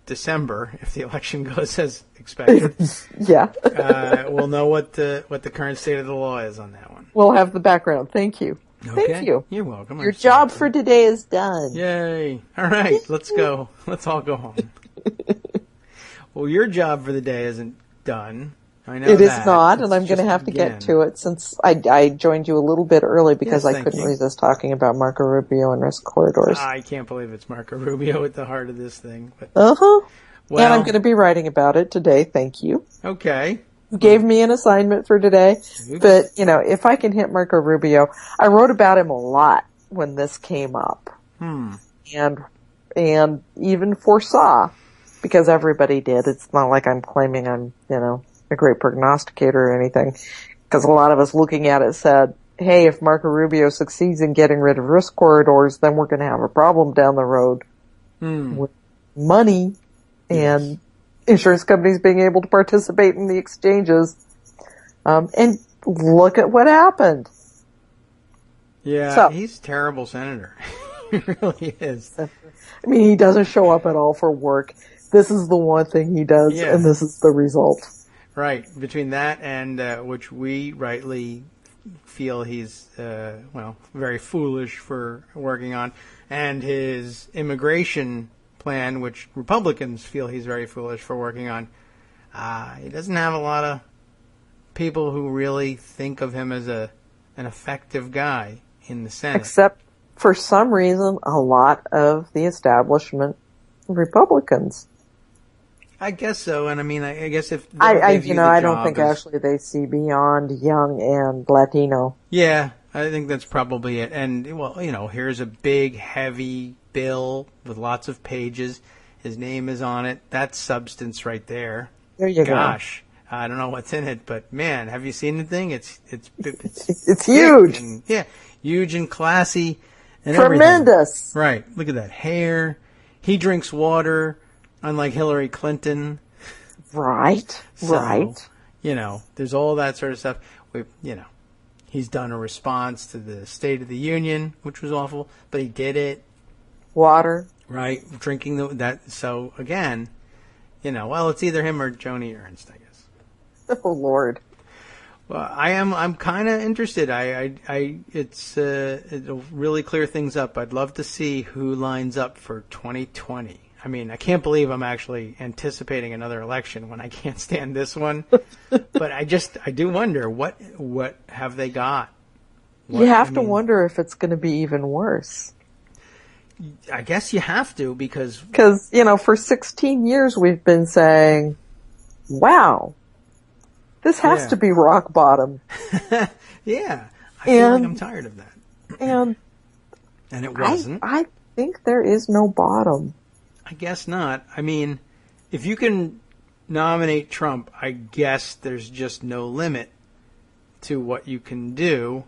December, if the election goes as expected. We'll know what the current state of the law is on that one. We'll have the background. Thank you. Okay. Thank you. You're welcome. Your job for today is done. Yay. All right, let's go. Let's all go home. Well, your job for the day isn't done. I know it that. Is not, and I'm going to have to get to it since I joined you a little bit early because I couldn't resist talking about Marco Rubio and risk corridors. I can't believe it's Marco Rubio at the heart of this thing. But, Well, and I'm going to be writing about it today. Thank you. Okay. You gave me an assignment for today, but if I can hit Marco Rubio, I wrote about him a lot when this came up, and even foresaw, because everybody did. It's not like I'm claiming I'm a great prognosticator or anything, because a lot of us looking at it said, hey, if Marco Rubio succeeds in getting rid of risk corridors, then we're going to have a problem down the road with money and insurance companies being able to participate in the exchanges. And look at what happened. Yeah, he's a terrible senator. He really is. I mean, he doesn't show up at all for work. This is the one thing he does, and this is the result. Right. Between that and which we rightly feel he's, very foolish for working on, and his immigration plan, which Republicans feel he's very foolish for working on, he doesn't have a lot of people who really think of him as an effective guy in the Senate. Except, for some reason, a lot of the establishment Republicans. I guess so, and I mean, I guess if I don't think actually they see beyond young and Latino. Yeah, I think that's probably it. And here's a big, heavy bill with lots of pages. His name is on it. That's substance right there. There you go. Gosh, I don't know what's in it, but man, have you seen the thing? It's huge. And, huge and classy and tremendous. Everything. Right. Look at that hair. He drinks water. Unlike Hillary Clinton. Right. There's all that sort of stuff. He's done a response to the State of the Union, which was awful, but he did it. Water. Right. Drinking that. So, again, it's either him or Joni Ernst, I guess. Oh, Lord. Well, I'm kind of interested. It'll really clear things up. I'd love to see who lines up for 2020. I mean, I can't believe I'm actually anticipating another election when I can't stand this one. But I do wonder, what have they got? You have to wonder if it's going to be even worse. I guess you have to, because, for 16 years we've been saying, wow, this has to be rock bottom. Yeah. I feel like I'm tired of that. And it wasn't. I think there is no bottom. I guess not. I mean, if you can nominate Trump, I guess there's just no limit to what you can do,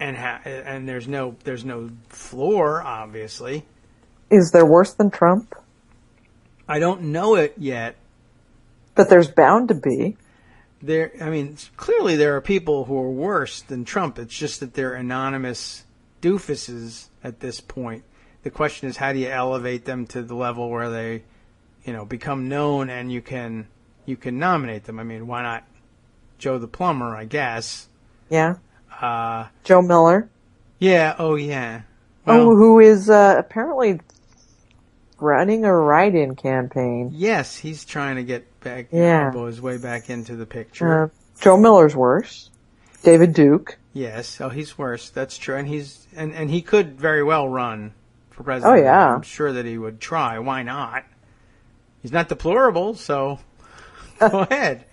and there's no floor, obviously. Is there worse than Trump? I don't know it yet. But there's bound to be. Clearly there are people who are worse than Trump. It's just that they're anonymous doofuses at this point. The question is, how do you elevate them to the level where they, become known and you can nominate them? I mean, why not Joe the plumber, I guess. Yeah. Joe Miller. Yeah. Oh, yeah. Well, who is apparently running a write-in campaign. Yes, he's trying to get back, elbow his way back into the picture. Joe Miller's worse. David Duke. Yes. Oh, he's worse. That's true. And and he could very well run for president. Oh, yeah. I'm sure that he would try. Why not? He's not deplorable, so go ahead.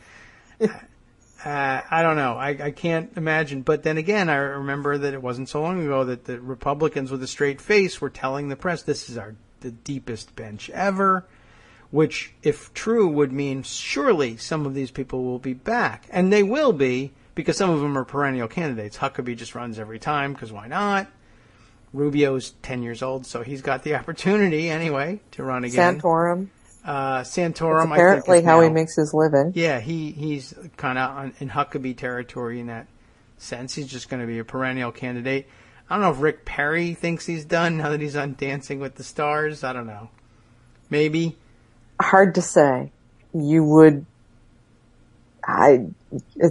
I don't know. I can't imagine. But then again, I remember that it wasn't so long ago that the Republicans with a straight face were telling the press, this is the deepest bench ever, which, if true, would mean surely some of these people will be back. And they will be, because some of them are perennial candidates. Huckabee just runs every time, because why not? Rubio's 10 years old, so he's got the opportunity anyway to run again. Santorum. Santorum, that's apparently I think, how now, he makes his living. Yeah, he's kind of in Huckabee territory in that sense. He's just going to be a perennial candidate. I don't know if Rick Perry thinks he's done now that he's on Dancing with the Stars. I don't know. Maybe. Hard to say. It's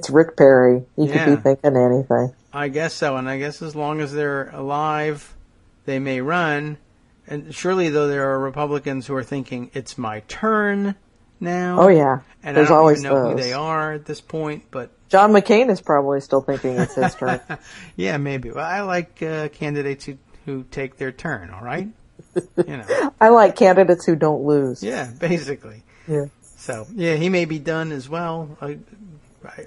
Rick Perry. He could be thinking anything. I guess so, and I guess as long as they're alive, they may run. And surely, though, there are Republicans who are thinking, it's my turn now. Oh, yeah. And there's I don't always even know those. who they are at this point, but... John McCain is probably still thinking it's his turn. Yeah, maybe. Well, I like candidates who take their turn, all right? I like candidates who don't lose. Yeah, basically. Yeah. So, yeah, he may be done as well. I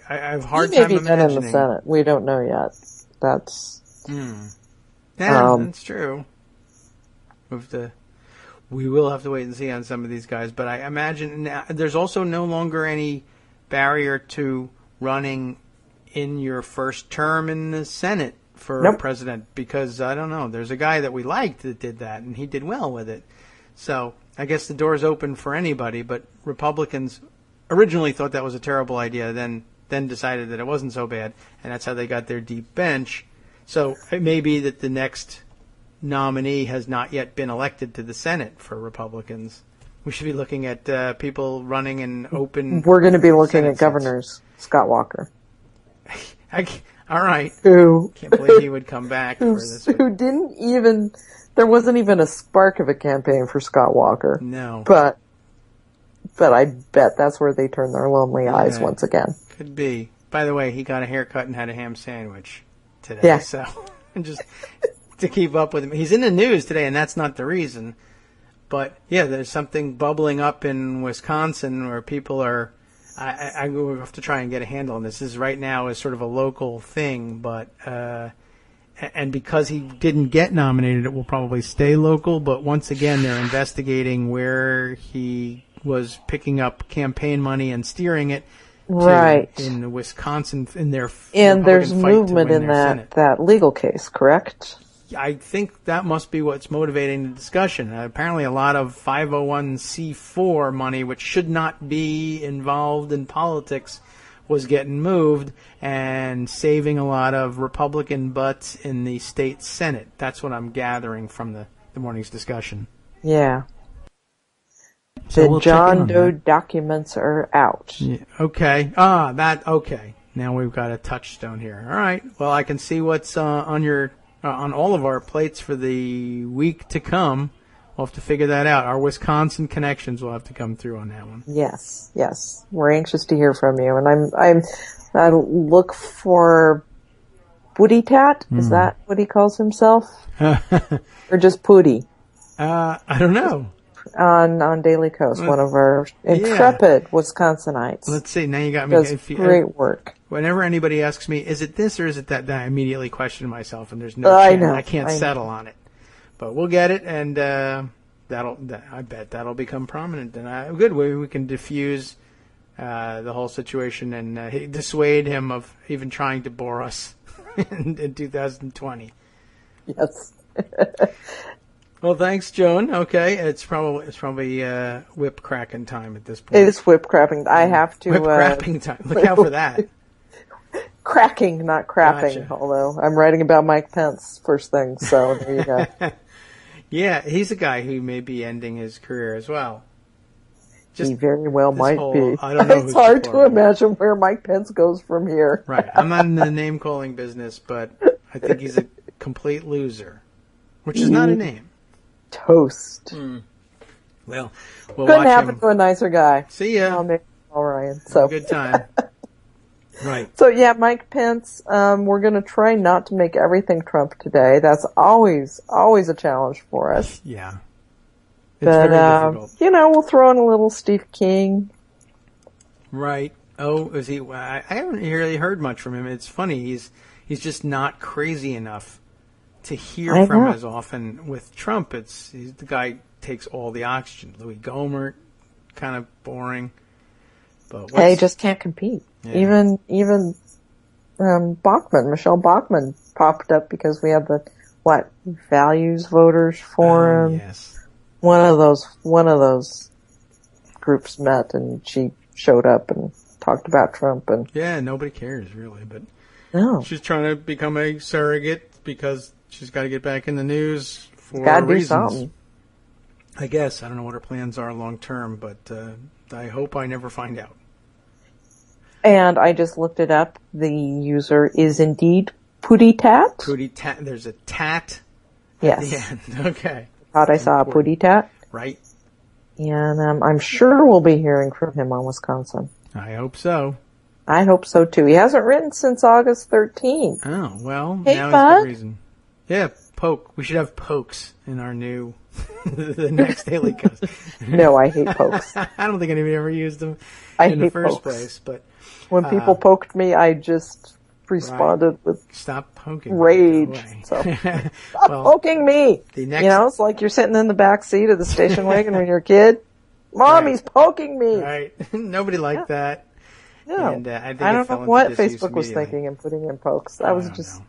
have a hard he may time be imagining. done in the Senate. We don't know yet. That's... Yeah, that's true. We will have to wait and see on some of these guys, but I imagine there's also no longer any barrier to running in your first term in the Senate for president, because I don't know, there's a guy that we liked that did that, and he did well with it. So I guess the door's open for anybody, but Republicans originally thought that was a terrible idea, then decided that it wasn't so bad, and that's how they got their deep bench. So it may be that the next nominee has not yet been elected to the Senate for Republicans. We should be looking at people running in open... We're going to be looking Senate at governors. Scott Walker. All right. Who? Can't believe he would come back for this. Who didn't even... There wasn't even a spark of a campaign for Scott Walker. No. But I bet that's where they turn their lonely eyes once again. Could be. By the way, he got a haircut and had a ham sandwich today. Yeah. So, just to keep up with him. He's in the news today, and that's not the reason. But, yeah, there's something bubbling up in Wisconsin where people are... I will have to try and get a handle on this. This is right now is sort of a local thing, but... and because he didn't get nominated, it will probably stay local. But once again, they're investigating where he was picking up campaign money and steering it. Right. In Wisconsin, in their and there's Republican fight movement to win in their Senate. that legal case, correct? I think that must be what's motivating the discussion. Apparently, a lot of 501c4 money, which should not be involved in politics, was getting moved and saving a lot of Republican butts in the state Senate. That's what I'm gathering from the morning's discussion. Yeah. So the John Doe documents are out. Yeah, okay. Okay. Now we've got a touchstone here. All right. Well, I can see what's on all of our plates for the week to come. We'll have to figure that out. Our Wisconsin connections will have to come through on that one. Yes. We're anxious to hear from you, and I look for Pooty Tat. Is that what he calls himself, or just Pooty? I don't know. On Daily Coast, one of our intrepid Wisconsinites. Let's see. Now you got me. Does great work. Whenever anybody asks me, is it this or is it that, then I immediately question myself, and there's no chance. I can't settle on it. But we'll get it, and I bet that'll become prominent. And a good way we can diffuse the whole situation and dissuade him of even trying to bore us in 2020. Yes. Well, thanks, Joan. Okay, it's probably whip cracking time at this point. It is whip crapping. I have to whip crapping time. Look out for that. Cracking, not crapping. Gotcha. Although I'm writing about Mike Pence first thing, so there you go. Yeah, he's a guy who may be ending his career as well. He very well might be. I don't know. It's hard to imagine where Mike Pence goes from here. Right. I'm not in the name calling business, but I think he's a complete loser, which is not a name. Toast. Well, we'll couldn't watch happen him. to a nicer guy. See ya. All Ryan. So Good time. Right. So yeah, Mike Pence. We're going to try not to make everything Trump today. That's always a challenge for us. Yeah. It's But very difficult. we'll throw in a little Steve King. Right. Oh, is he? I haven't really heard much from him. It's funny. He's just not crazy enough to hear from as often. With Trump, he's the guy takes all the oxygen. Louis Gohmert, kind of boring. But He just can't compete. Yeah. Even Michelle Bachmann popped up because we have the Values Voters Forum. Yes. One of those groups met, and she showed up and talked about Trump. And Yeah, nobody cares really, but no, she's trying to become a surrogate because she's got to get back in the news for gotta do reasons. something. I guess I don't know what her plans are long term, but I hope I never find out. And I just looked it up. The user is indeed Pootie Tat. Pootie Tat. There's a tat. Yes. At the end. Okay. Thought I saw a Pootie Tat. Right. And I'm sure we'll be hearing from him on Wisconsin. I hope so. I hope so too. He hasn't written since August 13th. Oh, well, Hey, now is bud. the reason. Yeah, poke. We should have pokes in our new, the next Daily Coast. No, I hate pokes. I don't think anybody ever used them I in the hate first pokes. place, but When people poked me, I just responded with stop poking. rage. Go away. So, stop poking me. The next, It's like you're sitting in the back seat of the station wagon when you're a kid. Mom, he's poking me. right. Nobody liked that. No. And, I think I it don't fell know into what disuse Facebook was immediately. thinking and putting in pokes. That was don't just... know.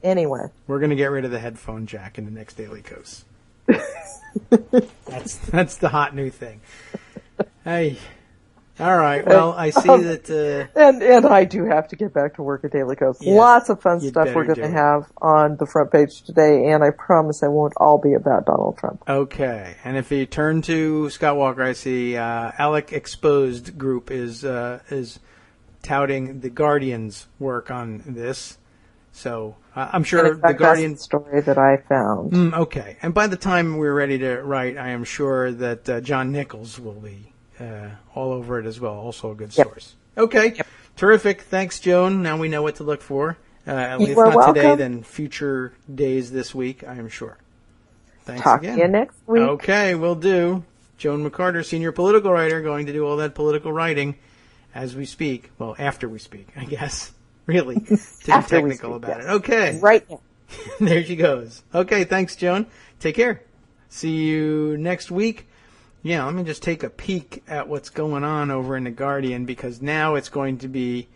Anyway. We're going to get rid of the headphone jack in the next Daily Coast. That's the hot new thing. Hey. All right. Well, I see that... And I do have to get back to work at Daily Coast. Yes, Lots of fun you'd stuff we're better going to do it. have on the front page today, and I promise I won't all be about Donald Trump. Okay. And if you turn to Scott Walker, I see Alec Exposed Group is touting the Guardian's work on this. So I'm sure And in fact, the Guardian... that's the story that I found. Okay. And by the time we're ready to write, I am sure that John Nichols will be all over it as well. Also a good source. Okay. Yep. Terrific. Thanks, Joan. Now we know what to look for. At least not welcome. today, then future days this week, I am sure. Thanks Talk again. to you next week. Okay, will do. Joan McCarter, senior political writer, going to do all that political writing as we speak. Well, after we speak, I guess. Really, to be After we technical speak, about yes. it. Okay. Right now. There she goes. Okay, thanks, Joan. Take care. See you next week. Yeah, let me just take a peek at what's going on over in the Guardian, because now it's going to be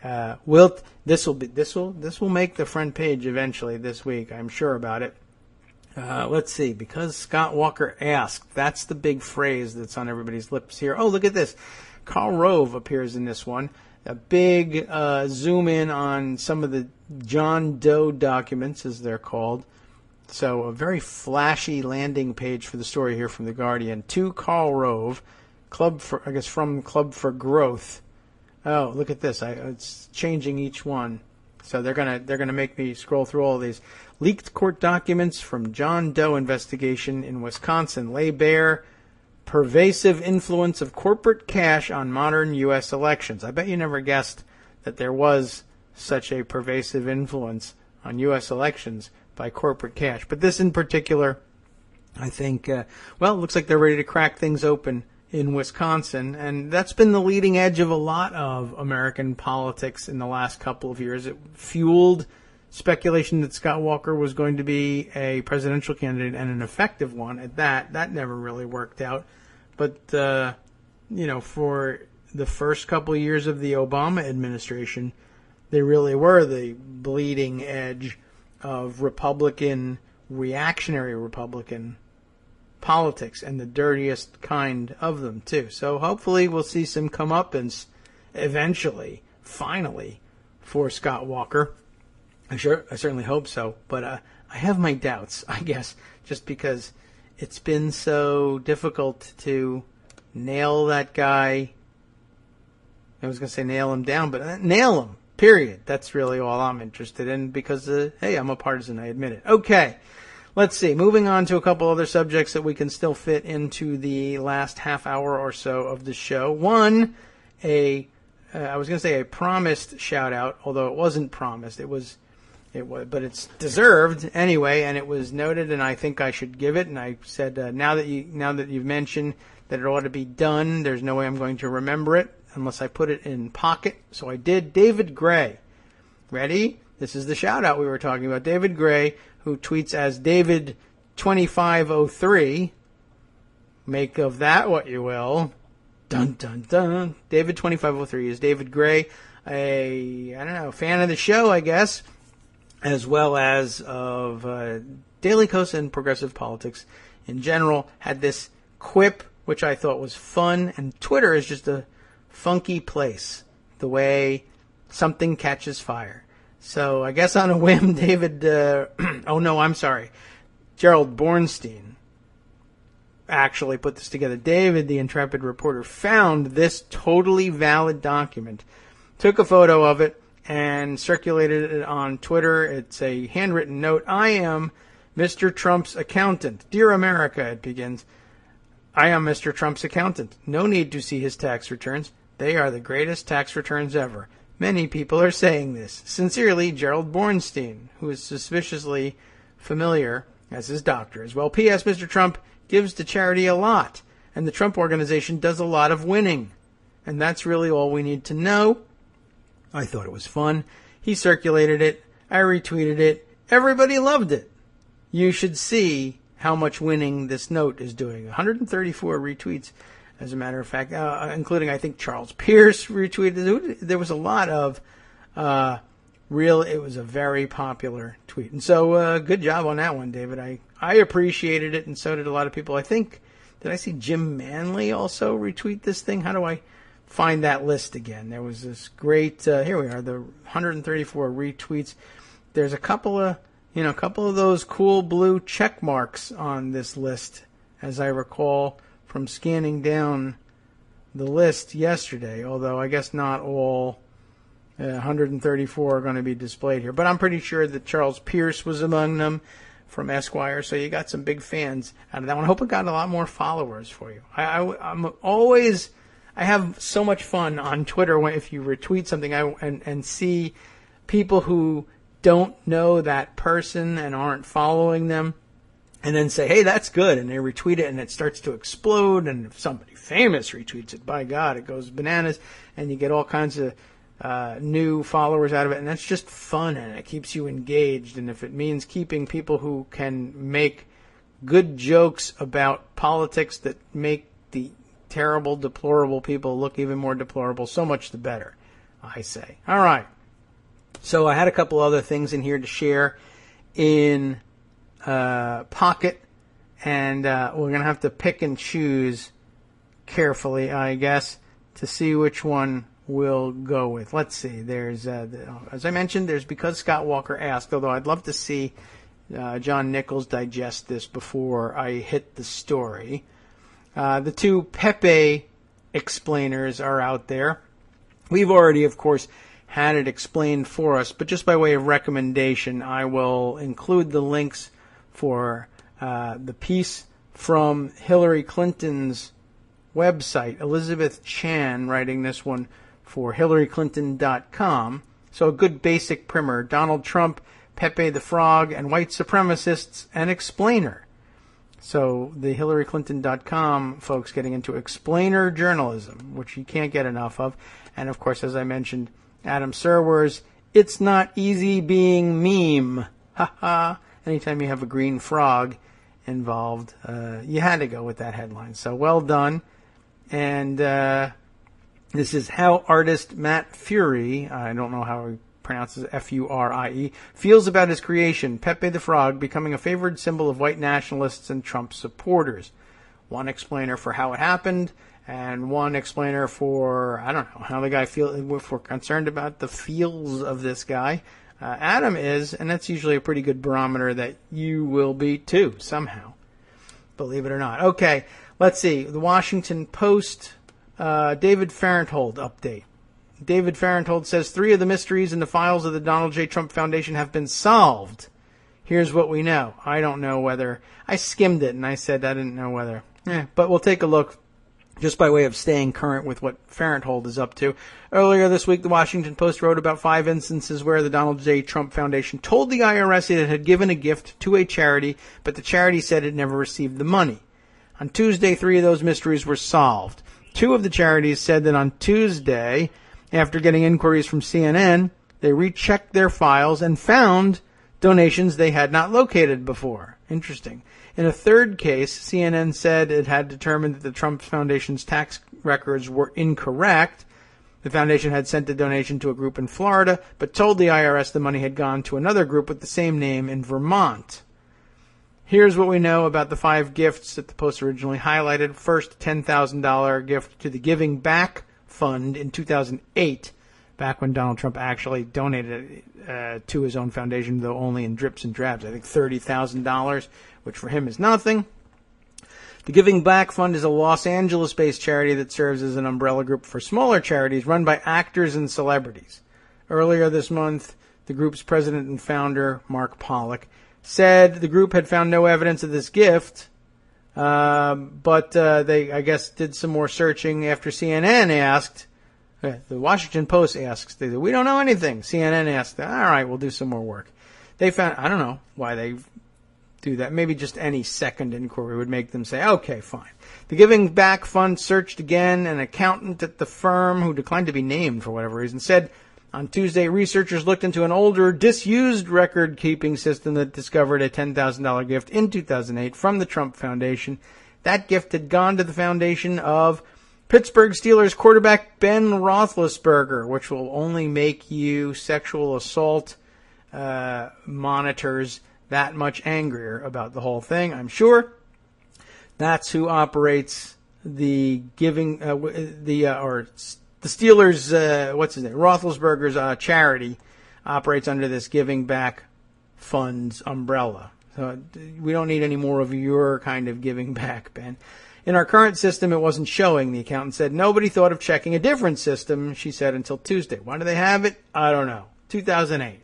this will make the front page eventually this week. I'm sure about it. Let's see, because Scott Walker asked. That's the big phrase that's on everybody's lips here. Oh, look at this. Karl Rove appears in this one. A big zoom in on some of the John Doe documents, as they're called. So a very flashy landing page for the story here from The Guardian. To Karl Rove, from Club for Growth. Oh, look at this. It's changing each one. So they're gonna make me scroll through all of these. Leaked court documents from John Doe investigation in Wisconsin lay bare pervasive influence of corporate cash on modern U.S. elections. I bet you never guessed that there was such a pervasive influence on U.S. elections by corporate cash. But this in particular, I think, looks like they're ready to crack things open in Wisconsin. And that's been the leading edge of a lot of American politics in the last couple of years. It fueled speculation that Scott Walker was going to be a presidential candidate, and an effective one at that. That never really worked out. But, for the first couple of years of the Obama administration, they really were the bleeding edge of Republican reactionary Republican politics, and the dirtiest kind of them, too. So hopefully we'll see some comeuppance eventually, finally, for Scott Walker. I certainly hope so, but I have my doubts, I guess, just because it's been so difficult to nail that guy. I was going to say nail him down, but nail him, period. That's really all I'm interested in because, hey, I'm a partisan, I admit it. Okay, let's see. Moving on to a couple other subjects that we can still fit into the last half hour or so of the show. One, I was going to say a promised shout-out, although it wasn't promised. It was, but it's deserved anyway, and it was noted, and I think I should give it. And I said, now that you've mentioned that it ought to be done, there's no way I'm going to remember it unless I put it in pocket. So I did. David Gray. Ready? This is the shout-out we were talking about. David Gray, who tweets as David2503. Make of that what you will. Dun, dun, dun. David2503 is David Gray, a fan of the show, I guess, as well as of Daily Kos and progressive politics in general. Had this quip, which I thought was fun, and Twitter is just a funky place, the way something catches fire. So I guess on a whim, Gerald Bornstein actually put this together. David, the intrepid reporter, found this totally valid document, took a photo of it, and circulated it on Twitter. It's a handwritten note. I am Mr. Trump's accountant. Dear America, it begins. I am Mr. Trump's accountant. No need to see his tax returns. They are the greatest tax returns ever. Many people are saying this. Sincerely, Gerald Bornstein, who is suspiciously familiar as his doctor as well. P.S. Mr. Trump gives to charity a lot, and the Trump Organization does a lot of winning. And that's really all we need to know. I thought it was fun. He circulated it. I retweeted it. Everybody loved it. You should see how much winning this note is doing. 134 retweets, as a matter of fact, including, I think, Charles Pierce retweeted. There was a lot of it was a very popular tweet. And so good job on that one, David. I appreciated it, and so did a lot of people. I think, did I see Jim Manley also retweet this thing? How do I find that list again? There was this great, here we are, the 134 retweets. There's a couple of those cool blue check marks on this list, as I recall from scanning down the list yesterday, although I guess not all 134 are going to be displayed here. But I'm pretty sure that Charles Pierce was among them from Esquire, so you got some big fans out of that one. I hope it got a lot more followers for you. I have so much fun on Twitter if you retweet something and see people who don't know that person and aren't following them, and then say, hey, that's good, and they retweet it, and it starts to explode, and if somebody famous retweets it, by God, it goes bananas, and you get all kinds of new followers out of it, and that's just fun, and it keeps you engaged, and if it means keeping people who can make good jokes about politics that make the terrible, deplorable people look even more deplorable, so much the better, I say. All right. So I had a couple other things in here to share in Pocket, and we're going to have to pick and choose carefully, I guess, to see which one we'll go with. Let's see. There's, as I mentioned, there's Because Scott Walker Asked, although I'd love to see John Nichols digest this before I hit the story. The two Pepe explainers are out there. We've already, of course, had it explained for us, but just by way of recommendation, I will include the links for the piece from Hillary Clinton's website, Elizabeth Chan writing this one for HillaryClinton.com. So a good basic primer: Donald Trump, Pepe the Frog, and white supremacists, an explainer. So the HillaryClinton.com folks getting into explainer journalism, which you can't get enough of. And of course, as I mentioned, Adam Serwer's It's Not Easy Being Meme. Ha ha. Anytime you have a green frog involved, you had to go with that headline. So well done. And this is How Artist Matt Fury, I don't know how he pronounces Furie, feels about his creation, Pepe the Frog, becoming a favored symbol of white nationalists and Trump supporters. One explainer for how it happened, and one explainer for, I don't know, how the guy feels, if we're concerned about the feels of this guy. Adam is, and that's usually a pretty good barometer that you will be too, somehow. Believe it or not. Okay, let's see. The Washington Post, David Farenthold update. David Farenthold says 3 of the mysteries in the files of the Donald J. Trump Foundation have been solved. Here's what we know. I don't know whether, I skimmed it and I said I didn't know whether, but we'll take a look just by way of staying current with what Farenthold is up to. Earlier this week, the Washington Post wrote about 5 instances where the Donald J. Trump Foundation told the IRS that it had given a gift to a charity, but the charity said it never received the money. On Tuesday, 3 of those mysteries were solved. 2 of the charities said that on Tuesday, after getting inquiries from CNN, they rechecked their files and found donations they had not located before. Interesting. In a third case, CNN said it had determined that the Trump Foundation's tax records were incorrect. The foundation had sent a donation to a group in Florida, but told the IRS the money had gone to another group with the same name in Vermont. Here's what we know about the 5 gifts that the Post originally highlighted. First, $10,000 gift to the Giving Back Fund in 2008, back when Donald Trump actually donated to his own foundation, though only in drips and drabs. I think $30,000, which for him is nothing. The Giving Back Fund is a Los Angeles-based charity that serves as an umbrella group for smaller charities run by actors and celebrities. Earlier this month, the group's president and founder, Mark Pollock, said the group had found no evidence of this gift, but they, I guess, did some more searching after CNN asked. The Washington Post asks, we don't know anything. CNN asked, all right, we'll do some more work. They found, I don't know why they do that. Maybe just any second inquiry would make them say, okay, fine. The Giving Back Fund searched again. An accountant at the firm, who declined to be named for whatever reason, said on Tuesday researchers looked into an older, disused record-keeping system that discovered a $10,000 gift in 2008 from the Trump Foundation. That gift had gone to the foundation of Pittsburgh Steelers quarterback Ben Roethlisberger, which will only make you sexual assault monitors that much angrier about the whole thing, I'm sure. That's who operates the the Steelers, what's his name? Roethlisberger's charity operates under this Giving Back Fund's umbrella. So we don't need any more of your kind of giving back, Ben. In our current system, it wasn't showing, the accountant said. Nobody thought of checking a different system, she said, until Tuesday. Why do they have it? I don't know. 2008.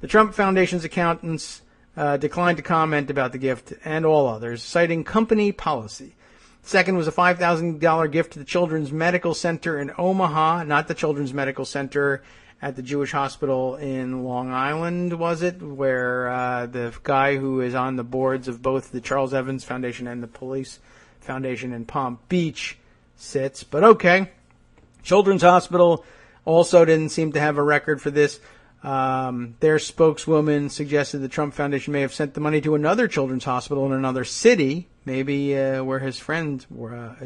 The Trump Foundation's accountants declined to comment about the gift and all others, citing company policy. Second was a $5,000 gift to the Children's Medical Center in Omaha, not the Children's Medical Center at the Jewish Hospital in Long Island, was it? Where the guy who is on the boards of both the Charles Evans Foundation and the Police Foundation in Palm Beach sits. But okay. Children's Hospital also didn't seem to have a record for this. Their spokeswoman suggested the Trump Foundation may have sent the money to another children's hospital in another city, maybe where his friend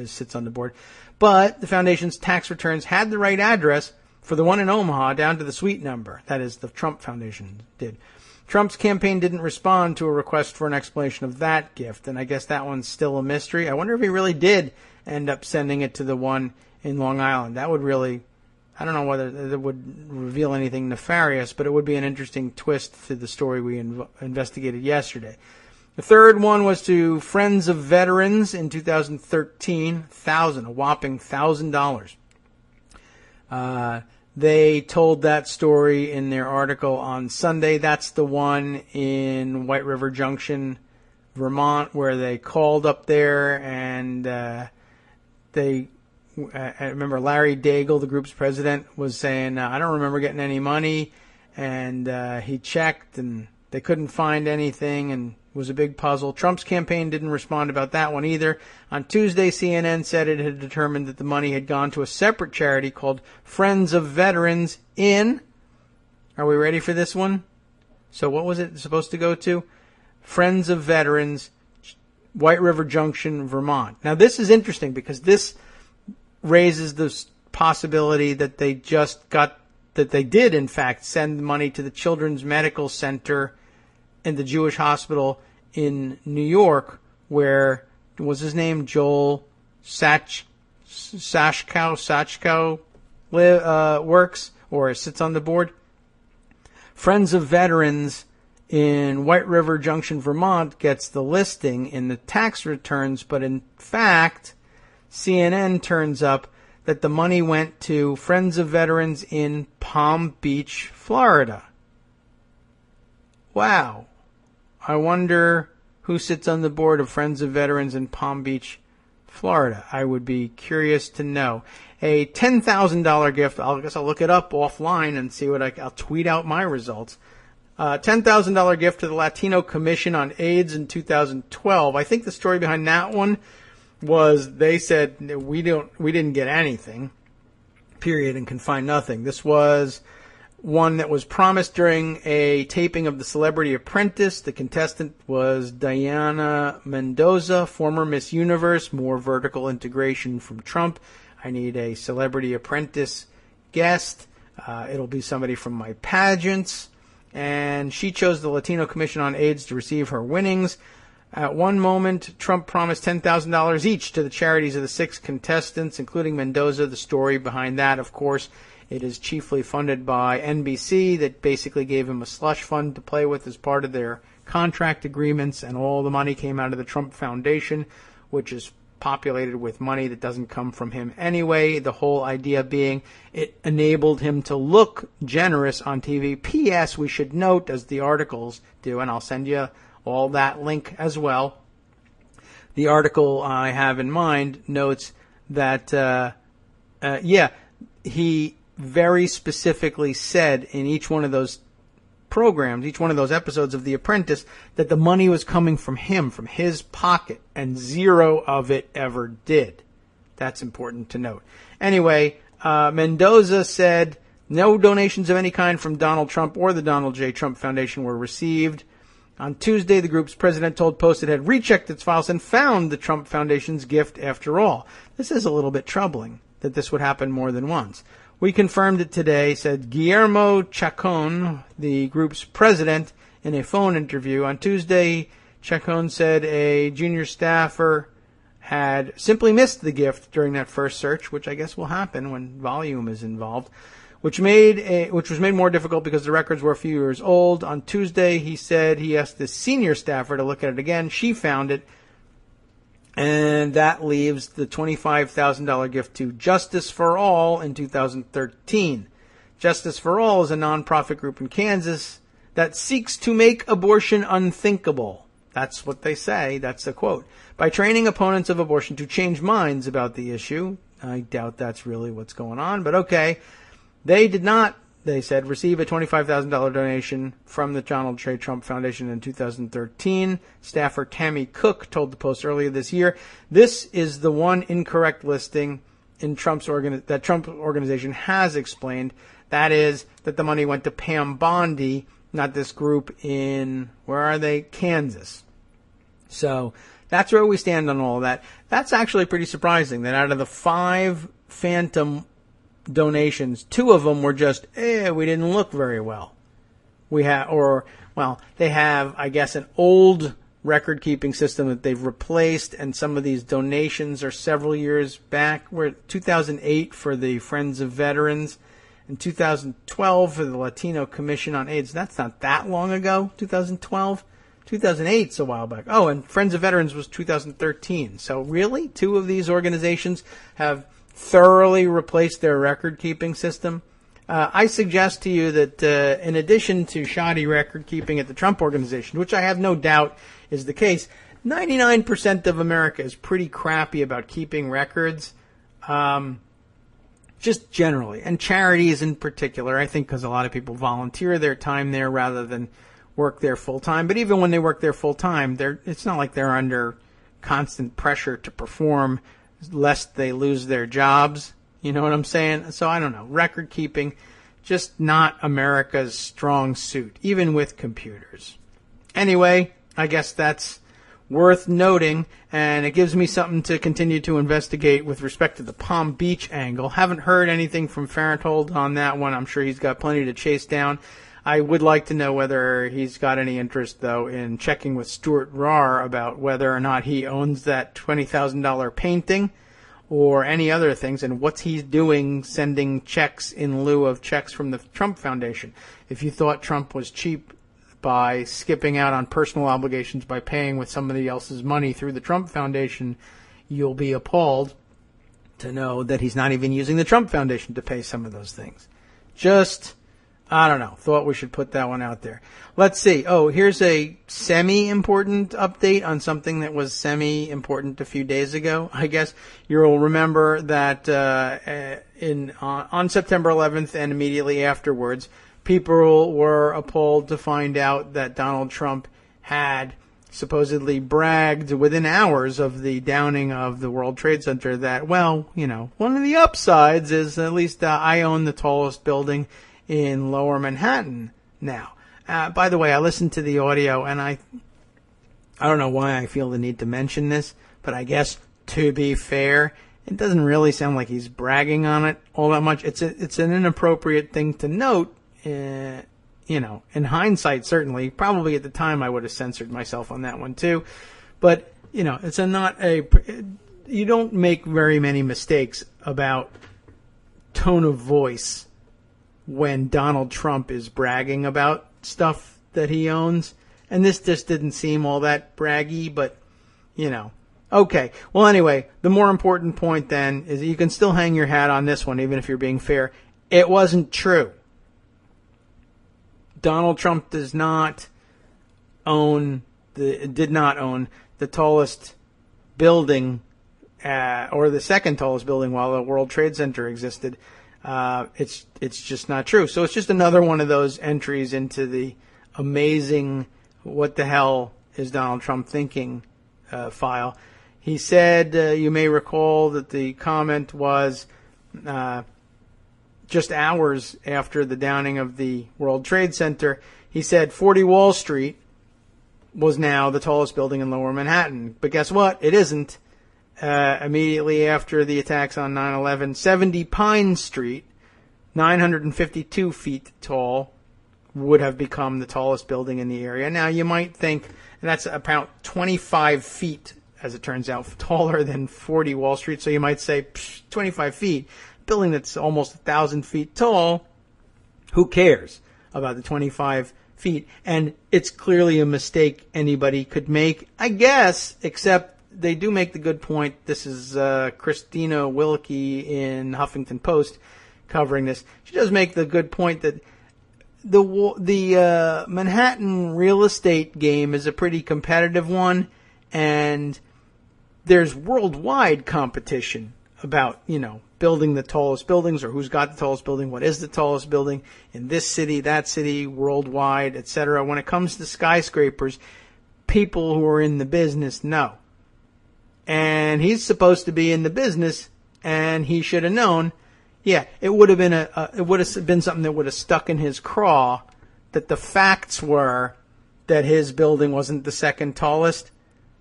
sits on the board. But the foundation's tax returns had the right address for the one in Omaha down to the suite number. That is, the Trump Foundation did. Trump's campaign didn't respond to a request for an explanation of that gift, and I guess that one's still a mystery. I wonder if he really did end up sending it to the one in Long Island. That would really, I don't know whether that would reveal anything nefarious, but it would be an interesting twist to the story we investigated yesterday. The third one was to Friends of Veterans in 2013, a whopping $1,000. They told that story in their article on Sunday. That's the one in White River Junction, Vermont, where they called up there and I remember Larry Daigle, the group's president, was saying, I don't remember getting any money. And he checked and they couldn't find anything, and it was a big puzzle. Trump's campaign didn't respond about that one either. On Tuesday, CNN said it had determined that the money had gone to a separate charity called Friends of Veterans in, are we ready for this one? So what was it supposed to go to? Friends of Veterans, White River Junction, Vermont. Now this is interesting because this raises the possibility that they just got that they did, in fact, send money to the Children's Medical Center and the Jewish hospital in New York, where, was his name Joel Sachko works or sits on the board. Friends of Veterans in White River Junction, Vermont gets the listing in the tax returns, but in fact, CNN turns up that the money went to Friends of Veterans in Palm Beach, Florida. Wow. I wonder who sits on the board of Friends of Veterans in Palm Beach, Florida. I would be curious to know. A $10,000 gift. I guess I'll look it up offline and see what I'll tweet out my results. $10,000 gift to the Latino Commission on AIDS in 2012. I think the story behind that one was they said we didn't get anything, period, and can find nothing. This was one that was promised during a taping of The Celebrity Apprentice. The contestant was Diana Mendoza, former Miss Universe. More vertical integration from Trump. I need a Celebrity Apprentice guest. It'll be somebody from my pageants. And she chose the Latino Commission on AIDS to receive her winnings. At one moment, Trump promised $10,000 each to the charities of the 6 contestants, including Mendoza. The story behind that, of course, it is chiefly funded by NBC, that basically gave him a slush fund to play with as part of their contract agreements, and all the money came out of the Trump Foundation, which is populated with money that doesn't come from him anyway. The whole idea being it enabled him to look generous on TV. P.S. We should note, as the articles do, and I'll send you all that link as well. The article I have in mind notes that, he very specifically said in each one of those programs, each one of those episodes of The Apprentice, that the money was coming from him, from his pocket, and zero of it ever did. That's important to note. Anyway, Mendoza said no donations of any kind from Donald Trump or the Donald J. Trump Foundation were received. On Tuesday, the group's president told Post it had rechecked its files and found the Trump Foundation's gift after all. This is a little bit troubling that this would happen more than once. We confirmed it today, said Guillermo Chacon, the group's president, in a phone interview. On Tuesday, Chacon said a junior staffer had simply missed the gift during that first search, which I guess will happen when volume is involved, which was made more difficult because the records were a few years old. On Tuesday, he said he asked the senior staffer to look at it again. She found it. And that leaves the $25,000 gift to Justice for All in 2013. Justice for All is a nonprofit group in Kansas that seeks to make abortion unthinkable. That's what they say. That's the quote. By training opponents of abortion to change minds about the issue. I doubt that's really what's going on, but okay. They did not, they said, receive a $25,000 donation from the Donald J. Trump Foundation in 2013. Staffer Tammy Cook told the Post earlier this year, this is the one incorrect listing in that Trump organization has explained. That is that the money went to Pam Bondi, not this group in, where are they? Kansas. So that's where we stand on all of that. That's actually pretty surprising that out of the 5 phantom donations, 2 of them were just, we didn't look very well. They have, I guess, an old record-keeping system that they've replaced, and some of these donations are several years back. We're 2008 for the Friends of Veterans, and 2012 for the Latino Commission on AIDS. That's not that long ago, 2012. 2008's a while back. Oh, and Friends of Veterans was 2013. So really, 2 of these organizations have thoroughly replaced their record-keeping system. I suggest to you that in addition to shoddy record-keeping at the Trump Organization, which I have no doubt is the case, 99% of America is pretty crappy about keeping records, just generally. And charities in particular, I think, because a lot of people volunteer their time there rather than work there full-time. But even when they work there full-time, it's not like they're under constant pressure to perform lest they lose their jobs. You know what I'm saying? So I don't know. Record keeping, just not America's strong suit, even with computers. Anyway, I guess that's worth noting, and it gives me something to continue to investigate with respect to the Palm Beach angle. Haven't heard anything from Farenthold on that one. I'm sure he's got plenty to chase down. I would like to know whether he's got any interest, though, in checking with Stuart Rahr about whether or not he owns that $20,000 painting or any other things, and what's he doing sending checks in lieu of checks from the Trump Foundation. If you thought Trump was cheap by skipping out on personal obligations by paying with somebody else's money through the Trump Foundation, you'll be appalled to know that he's not even using the Trump Foundation to pay some of those things. Just, I don't know, thought we should put that one out there. Let's see. Oh, here's a semi-important update on something that was semi-important a few days ago. I guess you'll remember that on September 11th and immediately afterwards, people were appalled to find out that Donald Trump had supposedly bragged within hours of the downing of the World Trade Center that, well, you know, one of the upsides is at least I own the tallest building in Lower Manhattan now. By the way, I listened to the audio, and I don't know why I feel the need to mention this, but I guess to be fair, it doesn't really sound like he's bragging on it all that much. It's an inappropriate thing to note. You know, in hindsight, certainly, probably at the time I would have censored myself on that one too. But, you know, you don't make very many mistakes about tone of voice when Donald Trump is bragging about stuff that he owns. And this just didn't seem all that braggy, but, you know. Okay. Well, anyway, the more important point then is that you can still hang your hat on this one, even if you're being fair. It wasn't true. Donald Trump did not own the tallest building, or the second tallest building while the World Trade Center existed. It's just not true. So it's just another one of those entries into the amazing what the hell is Donald Trump thinking file. He said, you may recall that the comment was just hours after the downing of the World Trade Center, he said 40 Wall Street was now the tallest building in Lower Manhattan. But guess what? It isn't. Immediately after the attacks on 9/11, 70 Pine Street, 952 feet tall, would have become the tallest building in the area. Now, you might think that's about 25 feet, as it turns out, taller than 40 Wall Street. So you might say, 25 feet. Building that's almost 1,000 feet tall, who cares about the 25 feet? And it's clearly a mistake anybody could make, I guess, except they do make the good point. This is Christina Wilkie in Huffington Post covering this. She does make the good point that the Manhattan real estate game is a pretty competitive one, and there's worldwide competition about, you know, building the tallest buildings, or who's got the tallest building, what is the tallest building in this city, that city, worldwide, etc. When it comes to skyscrapers, people who are in the business know. And he's supposed to be in the business, and he should have known. Yeah, it would have been something that would have stuck in his craw that the facts were that his building wasn't the second tallest.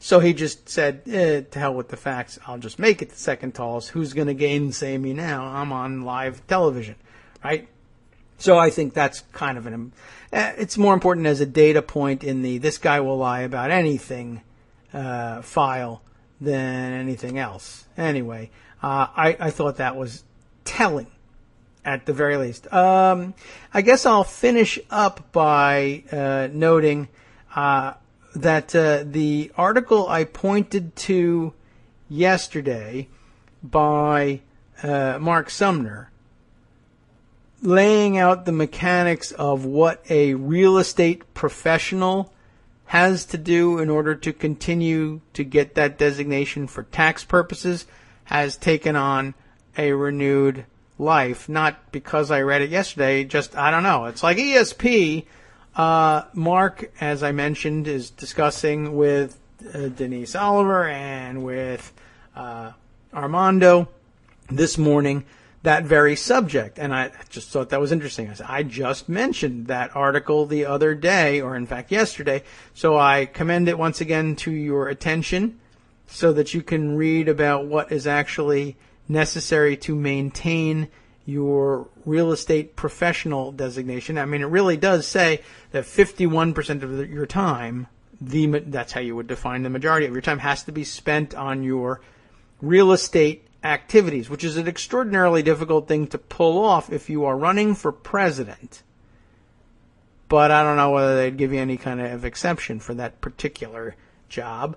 So he just said, to hell with the facts. I'll just make it the second tallest. Who's going to gainsay me now? I'm on live television, right? So I think that's kind of it's more important as a data point in the this guy will lie about anything file than anything else. Anyway, I thought that was telling at the very least. I guess I'll finish up by noting that the article I pointed to yesterday by Mark Sumner, laying out the mechanics of what a real estate professional has to do in order to continue to get that designation for tax purposes, has taken on a renewed life. Not because I read it yesterday, just, I don't know. It's like ESP. Mark, as I mentioned, is discussing with Denise Oliver and with Armando this morning that very subject. And I just thought that was interesting. I just mentioned that article the other day, or in fact yesterday, so I commend it once again to your attention so that you can read about what is actually necessary to maintain your real estate professional designation. I mean, it really does say that 51% of your time, that's how you would define the majority of your time, has to be spent on your real estate activities, which is an extraordinarily difficult thing to pull off if you are running for president. But I don't know whether they'd give you any kind of exception for that particular job.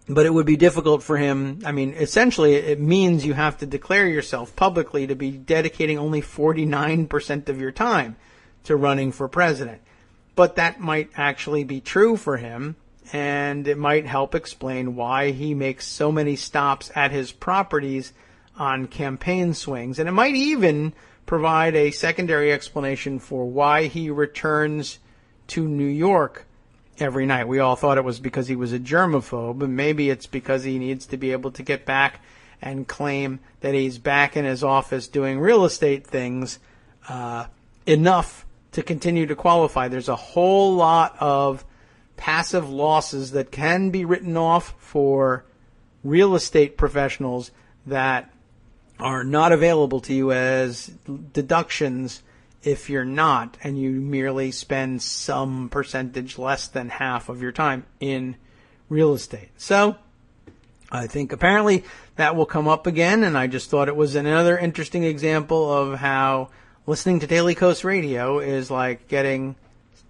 But it would be difficult for him. I mean, essentially, it means you have to declare yourself publicly to be dedicating only 49% of your time to running for president. But that might actually be true for him, and it might help explain why he makes so many stops at his properties on campaign swings. And it might even provide a secondary explanation for why he returns to New York every night. We all thought it was because he was a germaphobe, and maybe it's because he needs to be able to get back and claim that he's back in his office doing real estate things enough to continue to qualify. There's a whole lot of passive losses that can be written off for real estate professionals that are not available to you as deductions if you're not, and you merely spend some percentage less than half of your time in real estate. So I think apparently that will come up again, and I just thought it was another interesting example of how listening to Daily Kos Radio is like getting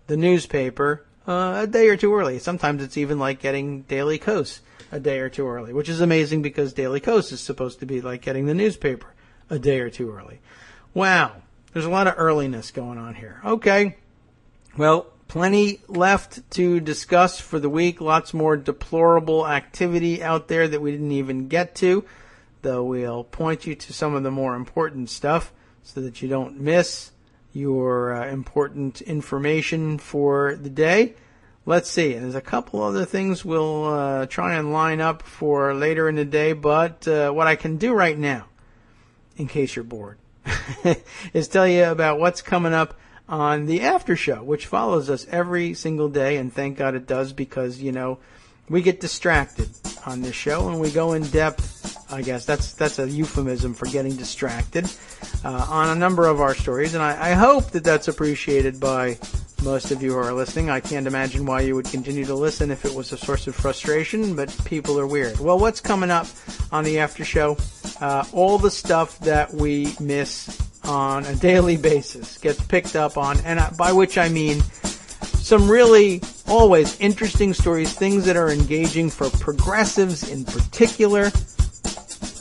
the newspaper a day or two early. Sometimes it's even like getting Daily Kos a day or two early, which is amazing because Daily Kos is supposed to be like getting the newspaper a day or two early. Wow. There's a lot of earliness going on here. Okay. Well, plenty left to discuss for the week. Lots more deplorable activity out there that we didn't even get to, though we'll point you to some of the more important stuff so that you don't miss your important information for the day. Let's see. There's a couple other things we'll try and line up for later in the day, but what I can do right now, in case you're bored, is tell you about what's coming up on the after show, which follows us every single day, and thank God it does, because, you know, we get distracted on this show and we go in depth. I guess that's a euphemism for getting distracted on a number of our stories, and I hope that that's appreciated by most of you who are listening. I can't imagine why you would continue to listen if it was a source of frustration, but people are weird. Well, what's coming up on the after show? All the stuff that we miss on a daily basis gets picked up on, and by which I mean some really always interesting stories, things that are engaging for progressives in particular,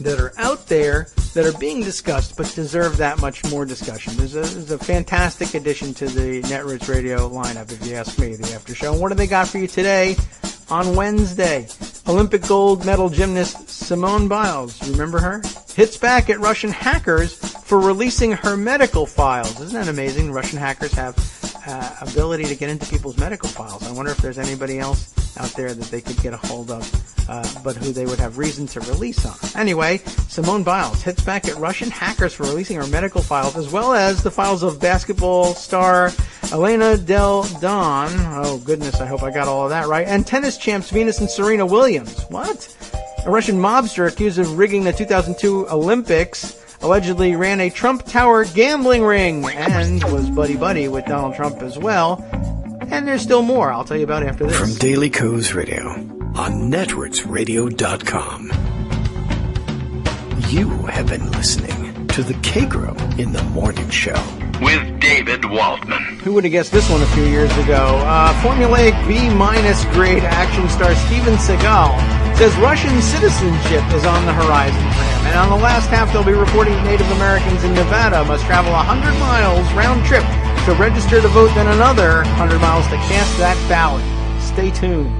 that are out there, that are being discussed, but deserve that much more discussion. There's a fantastic addition to the Netroots Radio lineup, if you ask me, the after show. And what do they got for you today on Wednesday? Olympic gold medal gymnast Simone Biles, remember her? Hits back at Russian hackers for releasing her medical files. Isn't that amazing? Russian hackers have ability to get into people's medical files. I wonder if there's anybody else out there that they could get a hold of, but who they would have reason to release on. Anyway, Simone Biles hits back at Russian hackers for releasing her medical files, as well as the files of basketball star Elena Del Don. Oh, goodness, I hope I got all of that right. And tennis champs Venus and Serena Williams. What? A Russian mobster accused of rigging the 2002 Olympics allegedly ran a Trump Tower gambling ring and was buddy-buddy with Donald Trump as well. And there's still more I'll tell you about after this. From Daily Kos Radio on netrootsradio.com. You have been listening to the Kagro in the Morning Show with David Waldman. Who would have guessed this one a few years ago? Formulaic B- grade action star Steven Seagal says Russian citizenship is on the horizon for him. And on the last half, they'll be reporting Native Americans in Nevada must travel 100 miles round trip to register to vote, then another 100 miles to cast that ballot. Stay tuned.